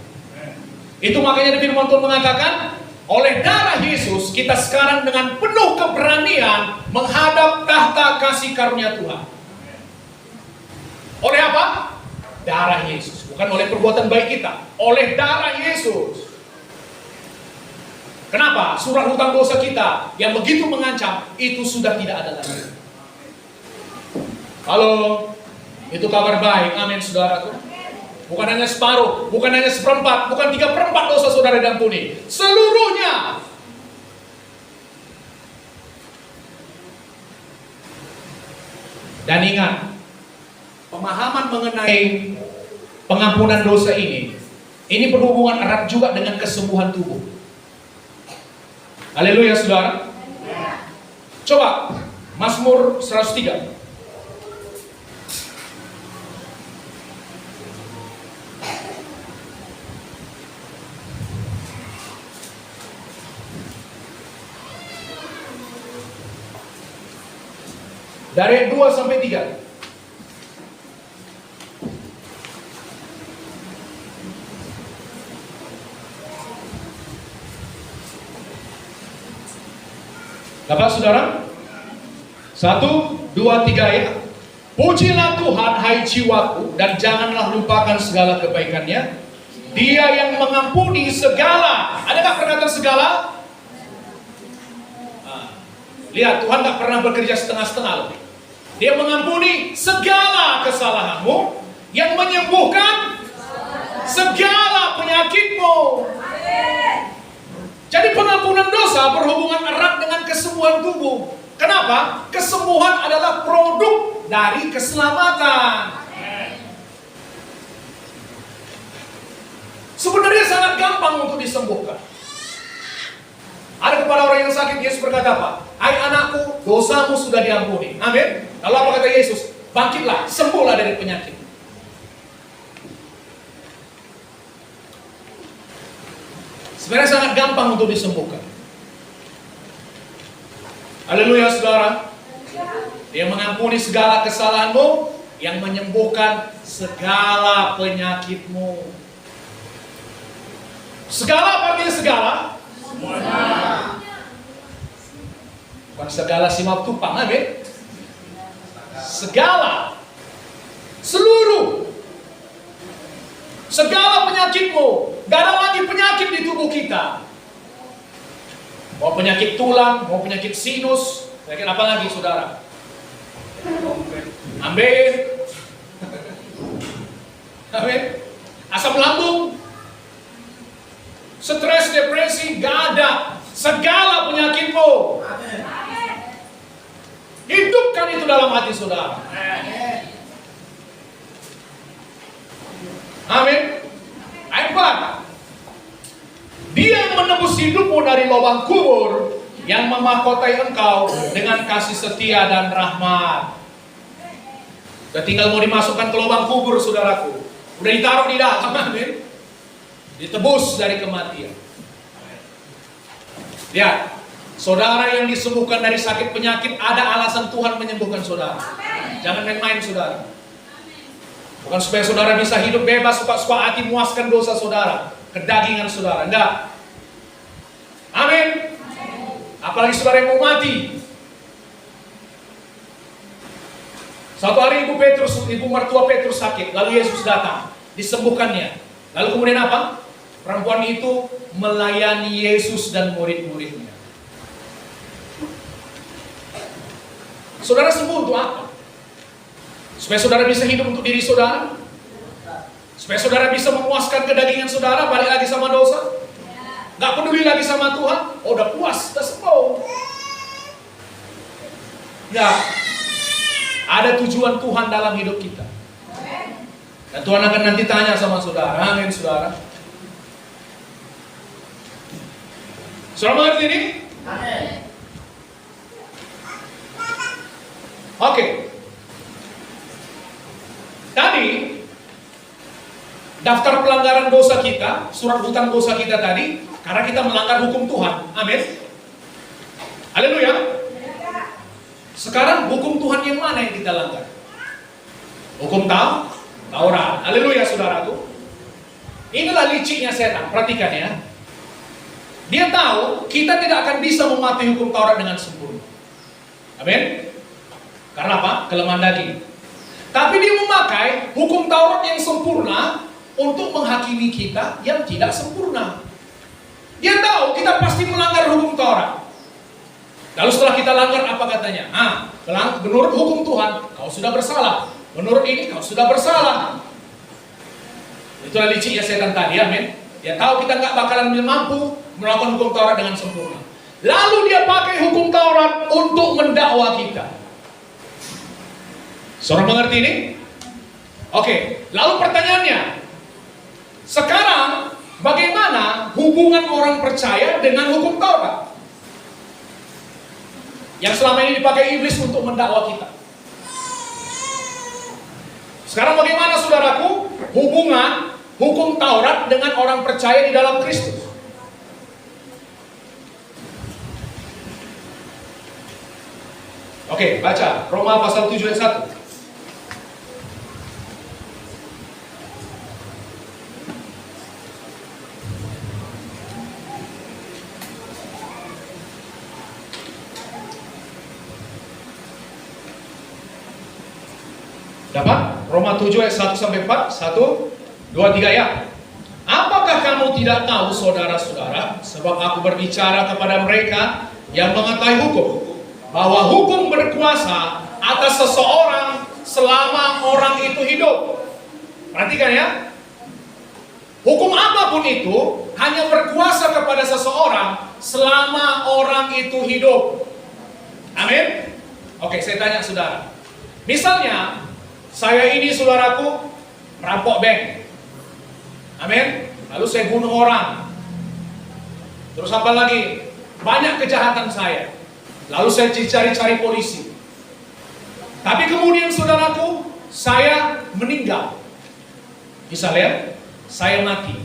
Itu makanya firman Tuhan mengatakan, oleh darah Yesus kita sekarang dengan penuh keberanian menghadap tahta kasih karunia Tuhan. Oleh apa? Darah Yesus. Bukan oleh perbuatan baik kita, oleh darah Yesus. Kenapa? Surat hutang dosa kita yang begitu mengancam itu sudah tidak ada lagi. Halo, itu kabar baik. Amin saudaraku. Bukan hanya separuh, bukan hanya seperempat, bukan 3/4 dosa saudara diampuni, seluruhnya. Dan ingat, pemahaman mengenai pengampunan dosa ini berhubungan erat juga dengan kesembuhan tubuh. Haleluya saudara. Coba Mazmur 103. Dari 2 sampai 3. Dapat saudara? 1, 2, 3 ya. Pujilah Tuhan hai jiwaku, dan janganlah lupakan segala kebaikannya. Dia yang mengampuni segala. Adakah perkataan segala? Lihat, Tuhan tak pernah bekerja setengah-setengah loh. Dia mengampuni segala kesalahanmu, yang menyembuhkan segala penyakitmu. Jadi pengampunan dosa berhubungan erat dengan kesembuhan tubuh. Kenapa? Kesembuhan adalah produk dari keselamatan. Sebenarnya sangat gampang untuk disembuhkan. Ada kepada orang yang sakit, Yesus berkata apa? Hai anakku, dosamu sudah diampuni. Amin. Lalu apa kata Yesus? Bangkitlah, sembuhlah dari penyakit. Sebenarnya sangat gampang untuk disembuhkan. Haleluya saudara. Dia mengampuni segala kesalahanmu, yang menyembuhkan segala penyakitmu. Segala artinya segala. Bukan segala simap tupang, amin. Segala, seluruh, segala penyakitmu. Gak ada lagi penyakit di tubuh kita. Mau penyakit tulang, mau penyakit sinus, penyakit apa lagi saudara? Amin. Amin. Asam lambung, stres, depresi, gak ada. Segala penyakitmu. Hidupkan itu dalam hati saudara. Amin. Ayat 4. Dia yang menebus hidupmu dari lubang kubur, yang memahkotai engkau dengan kasih setia dan rahmat. Udah tinggal mau dimasukkan ke lubang kubur saudaraku. Udah ditaruh di dalam, amin. Ditebus dari kematian. Lihat, saudara yang disembuhkan dari sakit penyakit, ada alasan Tuhan menyembuhkan saudara. Jangan main-main saudara. Bukan supaya saudara bisa hidup bebas, suka-suka hati muaskan dosa saudara, kedagingan saudara. Enggak. Amin. Apalagi saudara yang mau mati. Suatu hari ibu mertua Petrus sakit, lalu Yesus datang, disembuhkannya. Lalu kemudian apa? Perempuan itu melayani Yesus dan murid-muridnya. Saudara sembuh untuk apa? Supaya saudara bisa hidup untuk diri saudara? Supaya saudara bisa memuaskan kedagingan saudara, balik lagi sama dosa? Gak peduli lagi sama Tuhan? Oh, udah puas, udah sembuh. Ya, ada tujuan Tuhan dalam hidup kita. Dan Tuhan akan nanti tanya sama saudara. Amin saudara. Saudara mengerti ini? Amin. Oke. Tadi daftar pelanggaran dosa kita, surat hutang dosa kita tadi, karena kita melanggar hukum Tuhan. Amin. Haleluya. Sekarang hukum Tuhan yang mana yang kita langgar? Hukum Taurat. Haleluya saudaraku. Inilah liciknya setan. Perhatikan ya. Dia tahu kita tidak akan bisa mematuhi hukum Taurat dengan sempurna. Amin. Karena apa? Kelemahan daging. Tapi dia memakai hukum Taurat yang sempurna untuk menghakimi kita yang tidak sempurna. Dia tahu kita pasti melanggar hukum Taurat. Lalu setelah kita langgar, apa katanya? Menurut hukum Tuhan, kau sudah bersalah. Menurut ini, kau sudah bersalah. Itulah liciknya setan tadi, amin. Dia tahu kita nggak bakalan mampu melakukan hukum Taurat dengan sempurna. Lalu dia pakai hukum Taurat untuk mendakwa kita. Saudara mengerti ini? Oke, lalu pertanyaannya, sekarang bagaimana hubungan orang percaya dengan hukum Taurat yang selama ini dipakai iblis untuk mendakwa kita? Sekarang bagaimana saudaraku hubungan hukum Taurat dengan orang percaya di dalam Kristus? Oke, baca Roma pasal 7 ayat 1. Dapat? Roma 7 ayat 1 sampai 4. 1, 2, 3 ya. Apakah kamu tidak tahu saudara-saudara, sebab aku berbicara kepada mereka yang mengetahui hukum, bahwa hukum berkuasa atas seseorang selama orang itu hidup. Perhatikan ya. Hukum apapun itu hanya berkuasa kepada seseorang selama orang itu hidup. Amin. Oke, saya tanya saudara. Misalnya saya ini saudaraku merampok bank. Amin. Lalu saya bunuh orang. Terus apa lagi? Banyak kejahatan saya. Lalu saya cari-cari polisi. Tapi kemudian saudaraku, saya meninggal. Misalnya, saya mati.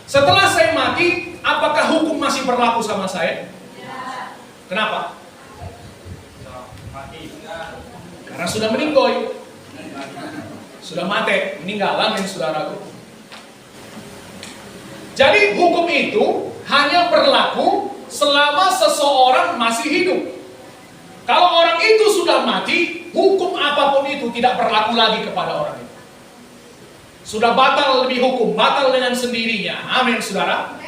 Setelah saya mati, apakah hukum masih berlaku sama saya? Ya. Kenapa? Karena sudah meninggoy. Sudah mati, meninggal. Amin, saudaraku. Jadi hukum itu hanya berlaku selama seseorang masih hidup. Kalau orang itu sudah mati, hukum apapun itu tidak berlaku lagi kepada orang itu. Sudah batal lebih hukum, batal dengan sendirinya. Amin, saudara.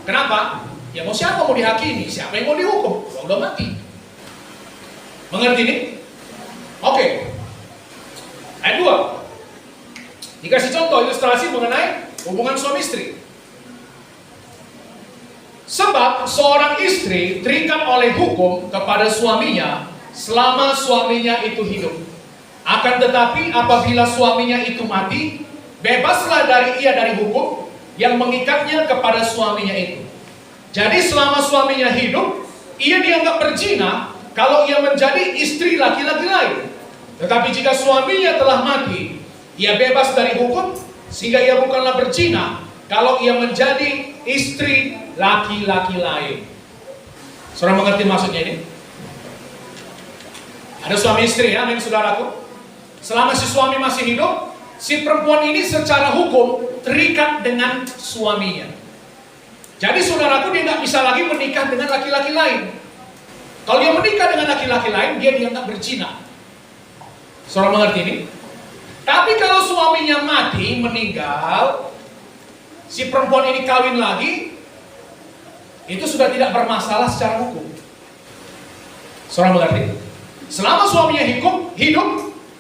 Kenapa? Ya mau siapa mau dihakimi, siapa yang mau dihukum? Kalau udah mati. Mengerti ini? Oke. Ayat 2. Dikasih contoh ilustrasi mengenai hubungan suami istri. Sebab seorang istri terikat oleh hukum kepada suaminya selama suaminya itu hidup. Akan tetapi apabila suaminya itu mati, bebaslah dari hukum yang mengikatnya kepada suaminya itu. Jadi selama suaminya hidup, ia dianggap berzina kalau ia menjadi istri laki-laki lain. Tetapi jika suaminya telah mati, ia bebas dari hukum sehingga ia bukanlah berzina kalau ia menjadi istri laki-laki lain. Saudara mengerti maksudnya ini? Ada suami istri ya, amin saudaraku. Selama si suami masih hidup, si perempuan ini secara hukum terikat dengan suaminya. Jadi saudaraku, dia nggak bisa lagi menikah dengan laki-laki lain. Kalau dia menikah dengan laki-laki lain, dia dianggap berzina. Saudara mengerti ini? Tapi kalau suaminya mati, meninggal, si perempuan ini kawin lagi, itu sudah tidak bermasalah secara hukum. Saudara mengerti? Selama suaminya hidup,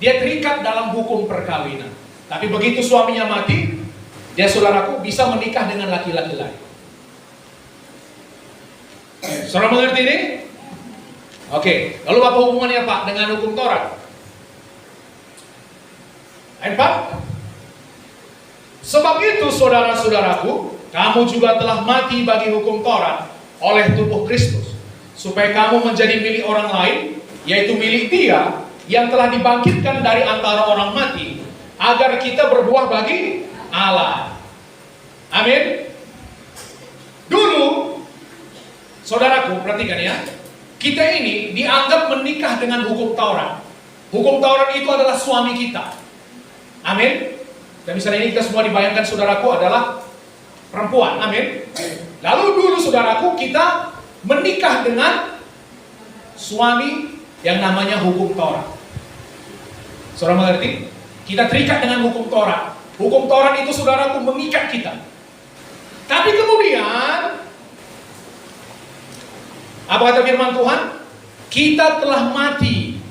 dia terikat dalam hukum perkawinan. Tapi begitu suaminya mati, dia saudaraku bisa menikah dengan laki-laki lain. Saudara mengerti ini? Oke, lalu apa hubungannya Pak dengan hukum Taurat? Ayat 4. Sebab itu saudara-saudaraku, kamu juga telah mati bagi hukum Taurat oleh tubuh Kristus, supaya kamu menjadi milik orang lain, yaitu milik Dia yang telah dibangkitkan dari antara orang mati, agar kita berbuah bagi Allah. Amin. Dulu, saudaraku, perhatikan ya, kita ini dianggap menikah dengan hukum Taurat. Hukum Taurat itu adalah suami kita. Amin. Dan misalnya ini kita semua dibayangkan saudaraku adalah perempuan. Amin. Lalu dulu saudaraku kita menikah dengan suami yang namanya hukum Taurat. Saudara mengerti? Kita terikat dengan hukum Taurat. Hukum Taurat itu saudaraku mengikat kita. Tapi kemudian apa kata firman Tuhan? Kita telah mati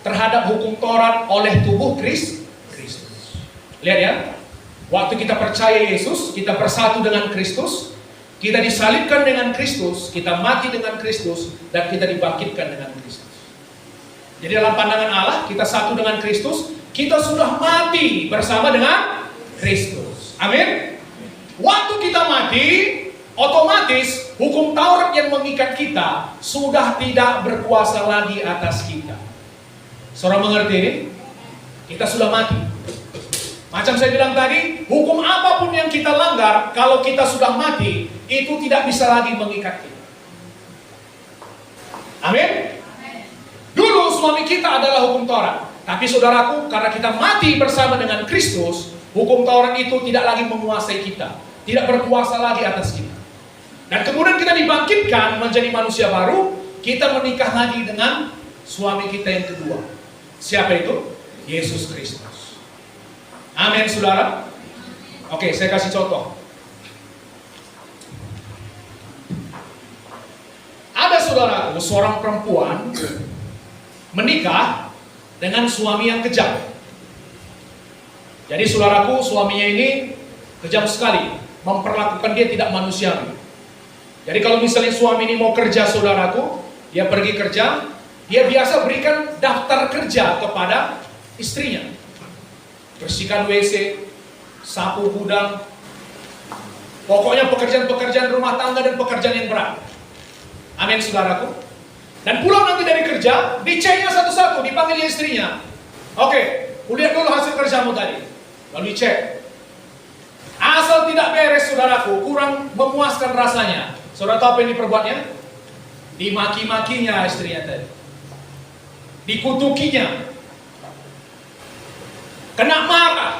terhadap hukum Taurat oleh tubuh Kristus. Lihat ya, waktu kita percaya Yesus, kita bersatu dengan Kristus, kita disalibkan dengan Kristus, kita mati dengan Kristus, dan kita dibangkitkan dengan Kristus. Jadi dalam pandangan Allah, kita satu dengan Kristus, kita sudah mati bersama dengan Kristus. Amin. Waktu kita mati, otomatis hukum Taurat yang mengikat kita sudah tidak berkuasa lagi atas kita. Saudara mengerti ini? Kita sudah mati. Macam saya bilang tadi, hukum apapun yang kita langgar, kalau kita sudah mati, itu tidak bisa lagi mengikat kita. Amin. Dulu suami kita adalah hukum Taurat. Tapi saudaraku, karena kita mati bersama dengan Kristus, hukum Taurat itu tidak lagi menguasai kita. Tidak berkuasa lagi atas kita. Dan kemudian kita dibangkitkan menjadi manusia baru, kita menikah lagi dengan suami kita yang kedua. Siapa itu? Yesus Kristus. Amin, saudara. Oke, saya kasih contoh. Ada saudaraku, seorang perempuan menikah dengan suami yang kejam. Jadi saudaraku, suaminya ini kejam sekali, memperlakukan dia tidak manusiawi. Jadi kalau misalnya suami ini mau kerja saudaraku, dia pergi kerja, dia biasa berikan daftar kerja kepada istrinya. Bersihkan WC, sapu gudang, pokoknya pekerjaan-pekerjaan rumah tangga dan pekerjaan yang berat. Amin, saudaraku. Dan pulang nanti dari kerja, diceknya satu-satu, dipanggil istrinya. Oke, lihat dulu hasil kerjamu tadi. Lalu dicek. Asal tidak beres, saudaraku, kurang memuaskan rasanya. Saudara tahu apa yang diperbuatnya? Dimaki-makinya istrinya tadi. dikutukinya, kena marah.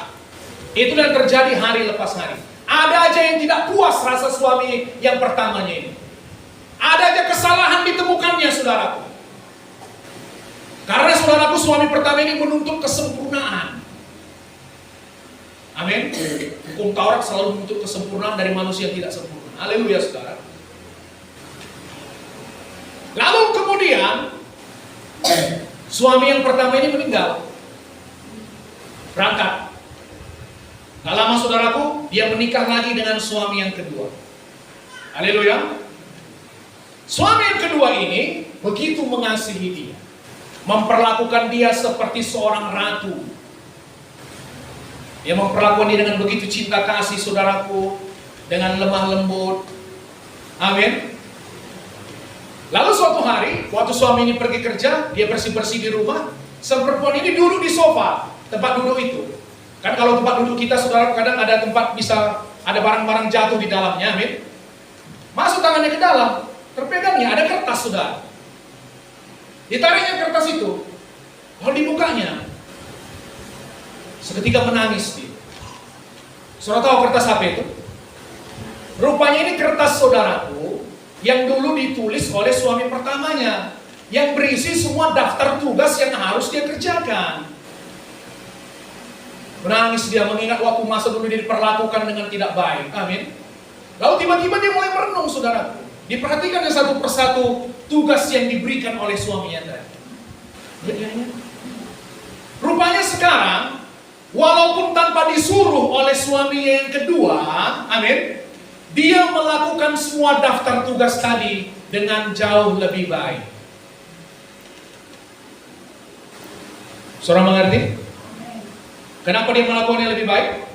Itu yang terjadi hari lepas hari. Ada aja yang tidak puas rasa suami yang pertamanya ini. Ada aja kesalahan ditemukannya, saudaraku. Karena saudaraku, suami pertama ini menuntut kesempurnaan. Amin. Hukum Taurat selalu menuntut kesempurnaan dari manusia yang tidak sempurna. Haleluya, saudara. Lalu kemudian suami yang pertama ini meninggal, berangkat. Gak lama, saudaraku, dia menikah lagi dengan suami yang kedua. Haleluya. Suami yang kedua ini begitu mengasihi dia, memperlakukan dia seperti seorang ratu. Dia memperlakukan dia dengan begitu cinta kasih, saudaraku, dengan lemah lembut. Amin. Lalu suatu hari, waktu suami ini pergi kerja, dia bersih-bersih di rumah. Sang perempuan ini duduk di sofa, tempat duduk itu. Kan kalau tempat duduk kita, saudara, kadang ada tempat bisa ada barang-barang jatuh di dalamnya, amin. Masuk tangannya ke dalam, terpegangnya ada kertas, saudara. Ditariknya kertas itu, lalu dibukanya. Seketika menangis dia. Saudara tahu kertas apa itu? Rupanya ini kertas, saudaraku, yang dulu ditulis oleh suami pertamanya, yang berisi semua daftar tugas yang harus dia kerjakan. Menangis dia, mengingat waktu masa dulu dia diperlakukan dengan tidak baik. Amin. Lalu tiba-tiba dia mulai merenung, saudaraku. Diperhatikan yang satu persatu tugas yang diberikan oleh suaminya tadi. Rupanya sekarang, walaupun tanpa disuruh oleh suaminya yang kedua, amin, dia melakukan semua daftar tugas tadi dengan jauh lebih baik. Saudara mengerti? Kenapa dia melakukannya lebih baik?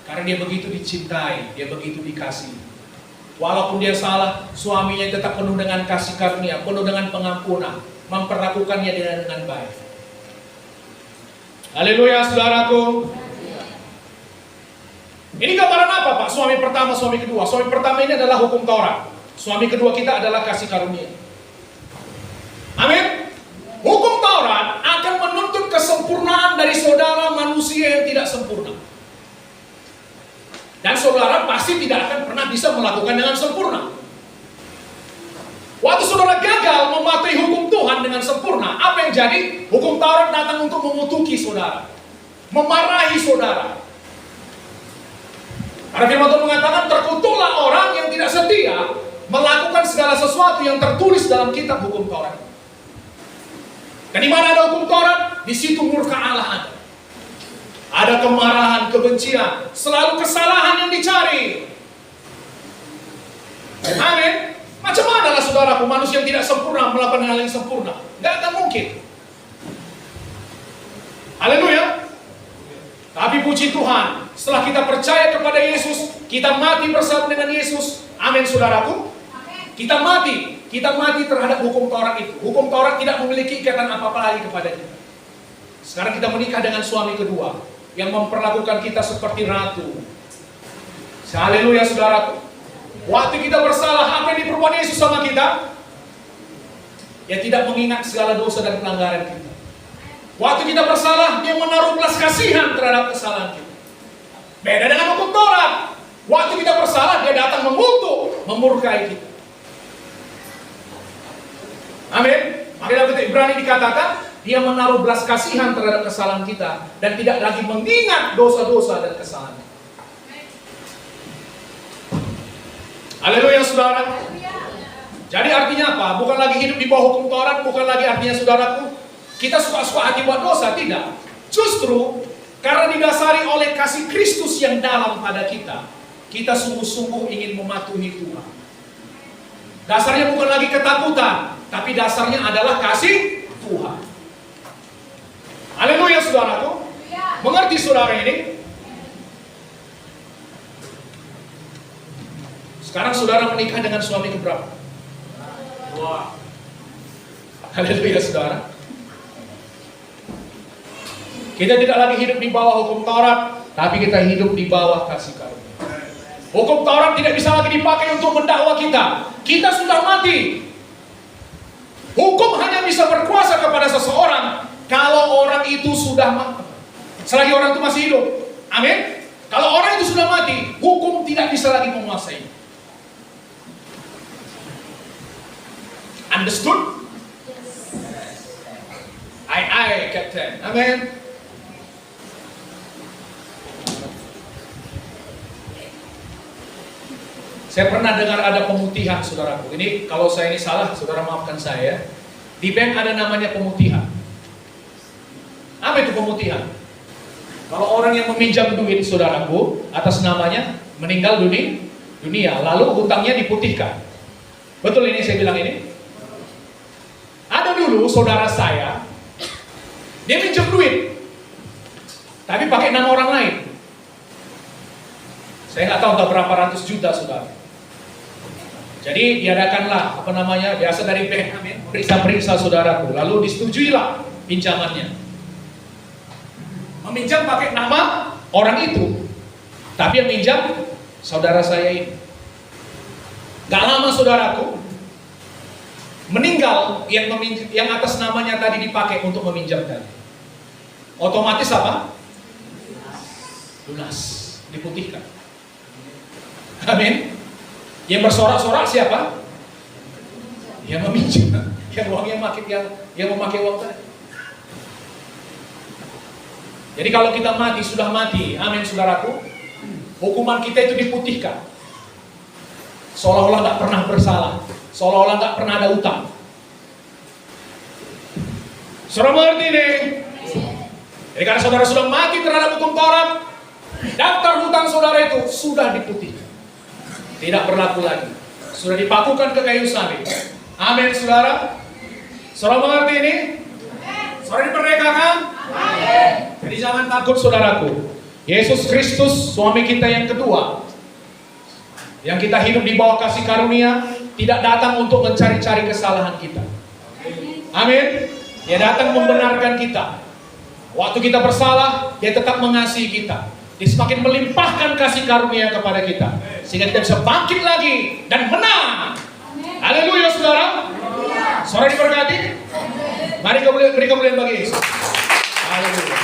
Karena dia begitu dicintai, dia begitu dikasihi. Walaupun dia salah, suaminya tetap penuh dengan kasih karunia, penuh dengan pengampunan, memperlakukannya dengan baik. Haleluya, saudaraku. Ini gambaran apa, Pak? Suami pertama, suami kedua. Suami pertama ini adalah hukum Taurat. Suami kedua kita adalah kasih karunia. Amin. Hukum Taurat akan menuntut kesempurnaan dari saudara manusia yang tidak sempurna. Dan saudara pasti tidak akan pernah bisa melakukan dengan sempurna. Waktu saudara gagal mematuhi hukum Tuhan dengan sempurna, apa yang jadi? Hukum Taurat datang untuk mengutuki saudara, memarahi saudara. Karena firman Tuhan mengatakan, terkutuklah orang yang tidak setia melakukan segala sesuatu yang tertulis dalam kitab hukum Taurat. Dan di mana ada hukum Taurat, di situ murka Allah ada. Ada kemarahan, kebencian, selalu kesalahan yang dicari. Amin. Macam mana lah, saudaraku, manusia yang tidak sempurna melakukan hal yang sempurna? Tidak akan mungkin. Haleluya. Tapi puji Tuhan, setelah kita percaya kepada Yesus, kita mati bersama dengan Yesus. Amin, saudaraku. Kita mati terhadap hukum Taurat itu. Hukum Taurat tidak memiliki ikatan apa-apa lagi kepada kita. Sekarang kita menikah dengan suami kedua yang memperlakukan kita seperti ratu. Haleluya, saudaraku. Waktu kita bersalah, apa yang diperbuat Yesus sama kita? Ya, tidak mengingat segala dosa dan pelanggaran kita. Waktu kita bersalah, dia menaruh belas kasihan terhadap kesalahan kita. Beda dengan hukum Taurat. Waktu kita bersalah, dia datang mengutuk, memurkai kita. Amin. Maka dalam kitab Ibrani dikatakan, dia menaruh belas kasihan terhadap kesalahan kita dan tidak lagi mengingat dosa-dosa dan kesalahan. Haleluya, saudara. Jadi artinya apa? Bukan lagi hidup di bawah hukum Taurat, bukan lagi artinya, saudaraku, kita suka-suka hati buat dosa, tidak. Justru karena didasari oleh kasih Kristus yang dalam pada kita, kita sungguh-sungguh ingin mematuhi Tuhan. Dasarnya bukan lagi ketakutan, tapi dasarnya adalah kasih Tuhan. Haleluya, saudaraku. Mengerti saudara ini? Sekarang saudara menikah dengan suami keberapa? Wah. Haleluya, saudara. Kita tidak lagi hidup di bawah hukum Taurat, tapi kita hidup di bawah kasih karunia. Hukum Taurat tidak bisa lagi dipakai untuk mendakwa kita. Kita sudah mati. Hukum hanya bisa berkuasa kepada seseorang kalau orang itu sudah mati. Selagi orang itu masih hidup. Amin. Kalau orang itu sudah mati, hukum tidak bisa lagi menguasai. Understood? Aye, Captain. Amin. Saya pernah dengar ada pemutihan, saudaraku. Ini kalau saya ini salah, saudara maafkan saya. Di bank ada namanya pemutihan. Apa itu pemutihan? Kalau orang yang meminjam duit, saudaraku, atas namanya meninggal dunia, lalu hutangnya diputihkan. Betul ini saya bilang ini? Ada dulu saudara saya, dia minjem duit, tapi pakai nama orang lain. Saya nggak tahu berapa ratus juta, saudara. Jadi diadakanlah biasa dari bank, periksa saudaraku, lalu disetujuilah pinjamannya. Meminjam pakai nama orang itu, tapi yang minjam saudara saya ini. Gak lama saudaraku meninggal yang atas namanya tadi dipakai untuk meminjam tadi. Otomatis apa? Lunas, diputihkan. Amin. Yang bersorak-sorak siapa? Yang meminjam, yang memakai uang tadi. Jadi kalau kita sudah mati, amin saudaraku, hukuman kita itu diputihkan. Seolah-olah nggak pernah bersalah, seolah-olah nggak pernah ada utang. Saudara mengerti ini? Jadi karena saudara sudah mati terhadap hukum Taurat, daftar hutang saudara itu sudah diputihkan. Tidak berlaku lagi. Sudah dipakukan ke kayu salib. Amin saudara. Saudara mengerti ini? Saudara diperdekakan? Amin. Jadi jangan takut saudaraku. Yesus Kristus suami kita yang kedua, yang kita hidup di bawah kasih karunia, tidak datang untuk mencari-cari kesalahan kita. Amin. Dia datang membenarkan kita. Waktu kita bersalah, dia tetap mengasihi kita. Dia semakin melimpahkan kasih karunia kepada kita, sehingga kita bisa bangkit lagi dan menang. Haleluya saudara. Saudara diberkati. Mari beri kemuliaan bagi Yesus. Haleluya.